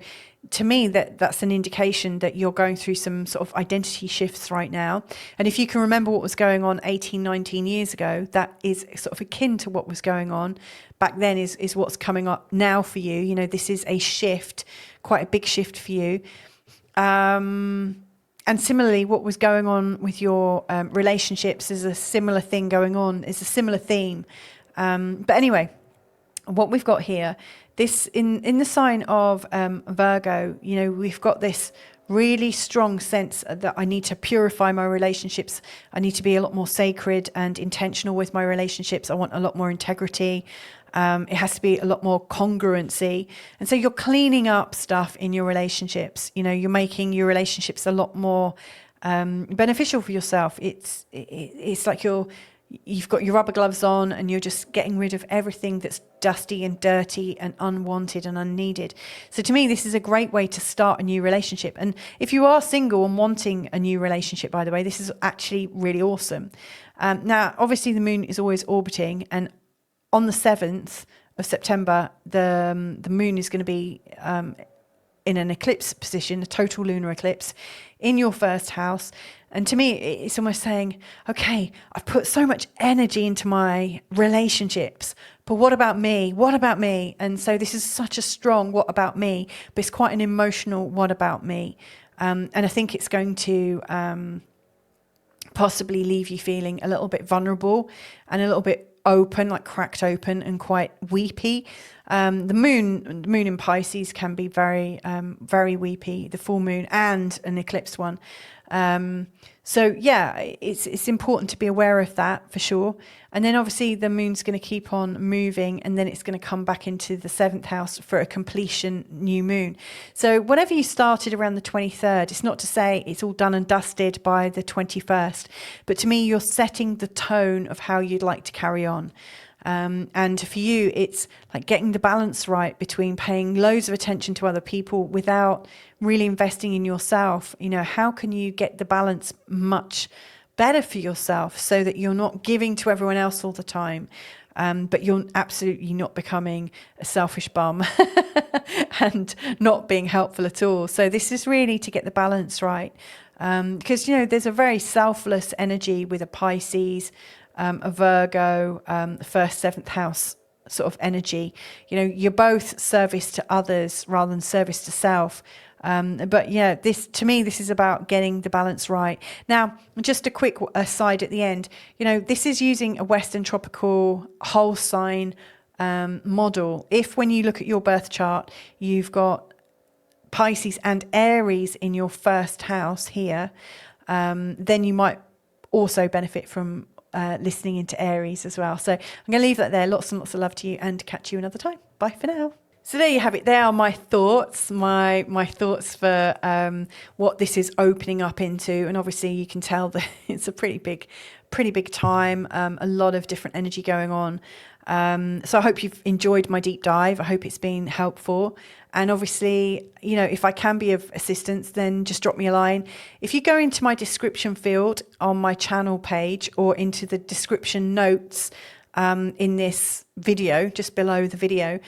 to me, that's an indication that you're going through some sort of identity shifts right now. And if you can remember what was going on 18, 19 years ago, that is sort of akin to what was going on back then is what's coming up now for you. This is a shift, quite a big shift for you. And similarly, what was going on with your relationships is a similar thing going on, is a similar theme. But anyway, what we've got here, this in the sign of Virgo, we've got this really strong sense that I need to purify my relationships. I need to be a lot more sacred and intentional with my relationships. I want a lot more integrity. It has to be a lot more congruency. And so you're cleaning up stuff in your relationships. You're making your relationships a lot more beneficial for yourself. It's like you've got your rubber gloves on and you're just getting rid of everything that's dusty and dirty and unwanted and unneeded. So to me, this is a great way to start a new relationship. And if you are single and wanting a new relationship, by the way, this is actually really awesome. Now, obviously the moon is always orbiting, and on the 7th of September, the moon is going to be in an eclipse position, a total lunar eclipse, in your first house. And to me, it's almost saying, okay, I've put so much energy into my relationships, but what about me? What about me? And so this is such a strong what about me, but it's quite an emotional what about me. And I think it's going to possibly leave you feeling a little bit vulnerable and a little bit open, like cracked open and quite weepy. The moon in Pisces can be very, very weepy, the full moon and an eclipse one. So yeah, it's important to be aware of that for sure. And then obviously the moon's going to keep on moving, and then it's going to come back into the 7th house for a completion new moon. So whatever you started around the 23rd, it's not to say it's all done and dusted by the 21st, but to me, you're setting the tone of how you'd like to carry on. And for you, it's like getting the balance right between paying loads of attention to other people without really investing in yourself. How can you get the balance much better for yourself so that you're not giving to everyone else all the time, but you're absolutely not becoming a selfish bum and not being helpful at all. So this is really to get the balance right. Because, there's a very selfless energy with a Pisces, a Virgo, the first 7th house sort of energy. You're both service to others rather than service to self. But yeah, this is about getting the balance right. Now, just a quick aside at the end, this is using a Western tropical whole sign model. If when you look at your birth chart, you've got Pisces and Aries in your first house here, then you might also benefit from listening into Aries as well. So I'm going to leave that there. Lots and lots of love to you, and catch you another time. Bye for now. So there you have it. There are my thoughts, my thoughts for what this is opening up into. And obviously you can tell that it's a pretty big time, a lot of different energy going on. So I hope you've enjoyed my deep dive. I hope it's been helpful. And obviously, you know, if I can be of assistance, then just drop me a line. If you go into my description field on my channel page or into the description notes in this video, just below the video,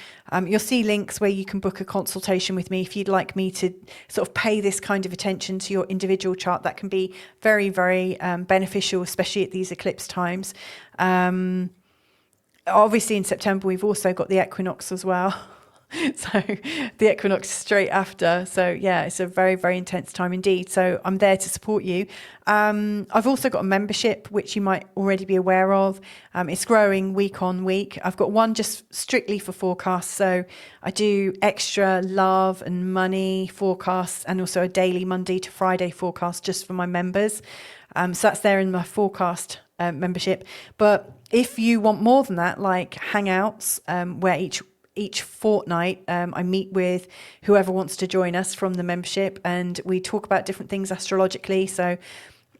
you'll see links where you can book a consultation with me if you'd like me to sort of pay this kind of attention to your individual chart. That can be very, very beneficial, especially at these eclipse times. Obviously in September, we've also got the equinox as well. So the equinox straight after. So yeah, it's a very, very intense time indeed. So I'm there to support you. I've also got a membership, which you might already be aware of. It's growing week on week. I've got one just strictly for forecasts. So I do extra love and money forecasts and also a daily Monday to Friday forecast just for my members. So that's there in my forecast membership. But if you want more than that, like hangouts, where each fortnight, I meet with whoever wants to join us from the membership and we talk about different things astrologically. So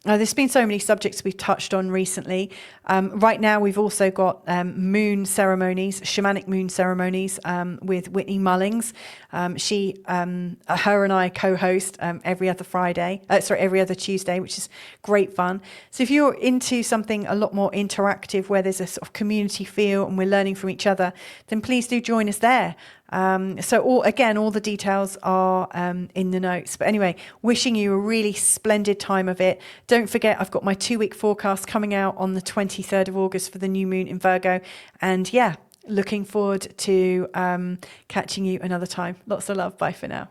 there's been so many subjects we've touched on recently. Right now, we've also got moon ceremonies, shamanic moon ceremonies with Whitney Mullings. Her and I co-host every other Tuesday, which is great fun. So if you're into something a lot more interactive, where there's a sort of community feel and we're learning from each other, then please do join us there. So all the details are in the notes. But anyway, wishing you a really splendid time of it. Don't forget, I've got my 2-week forecast coming out on the 23rd of August for the new moon in Virgo. And yeah, looking forward to catching you another time. Lots of love. Bye for now.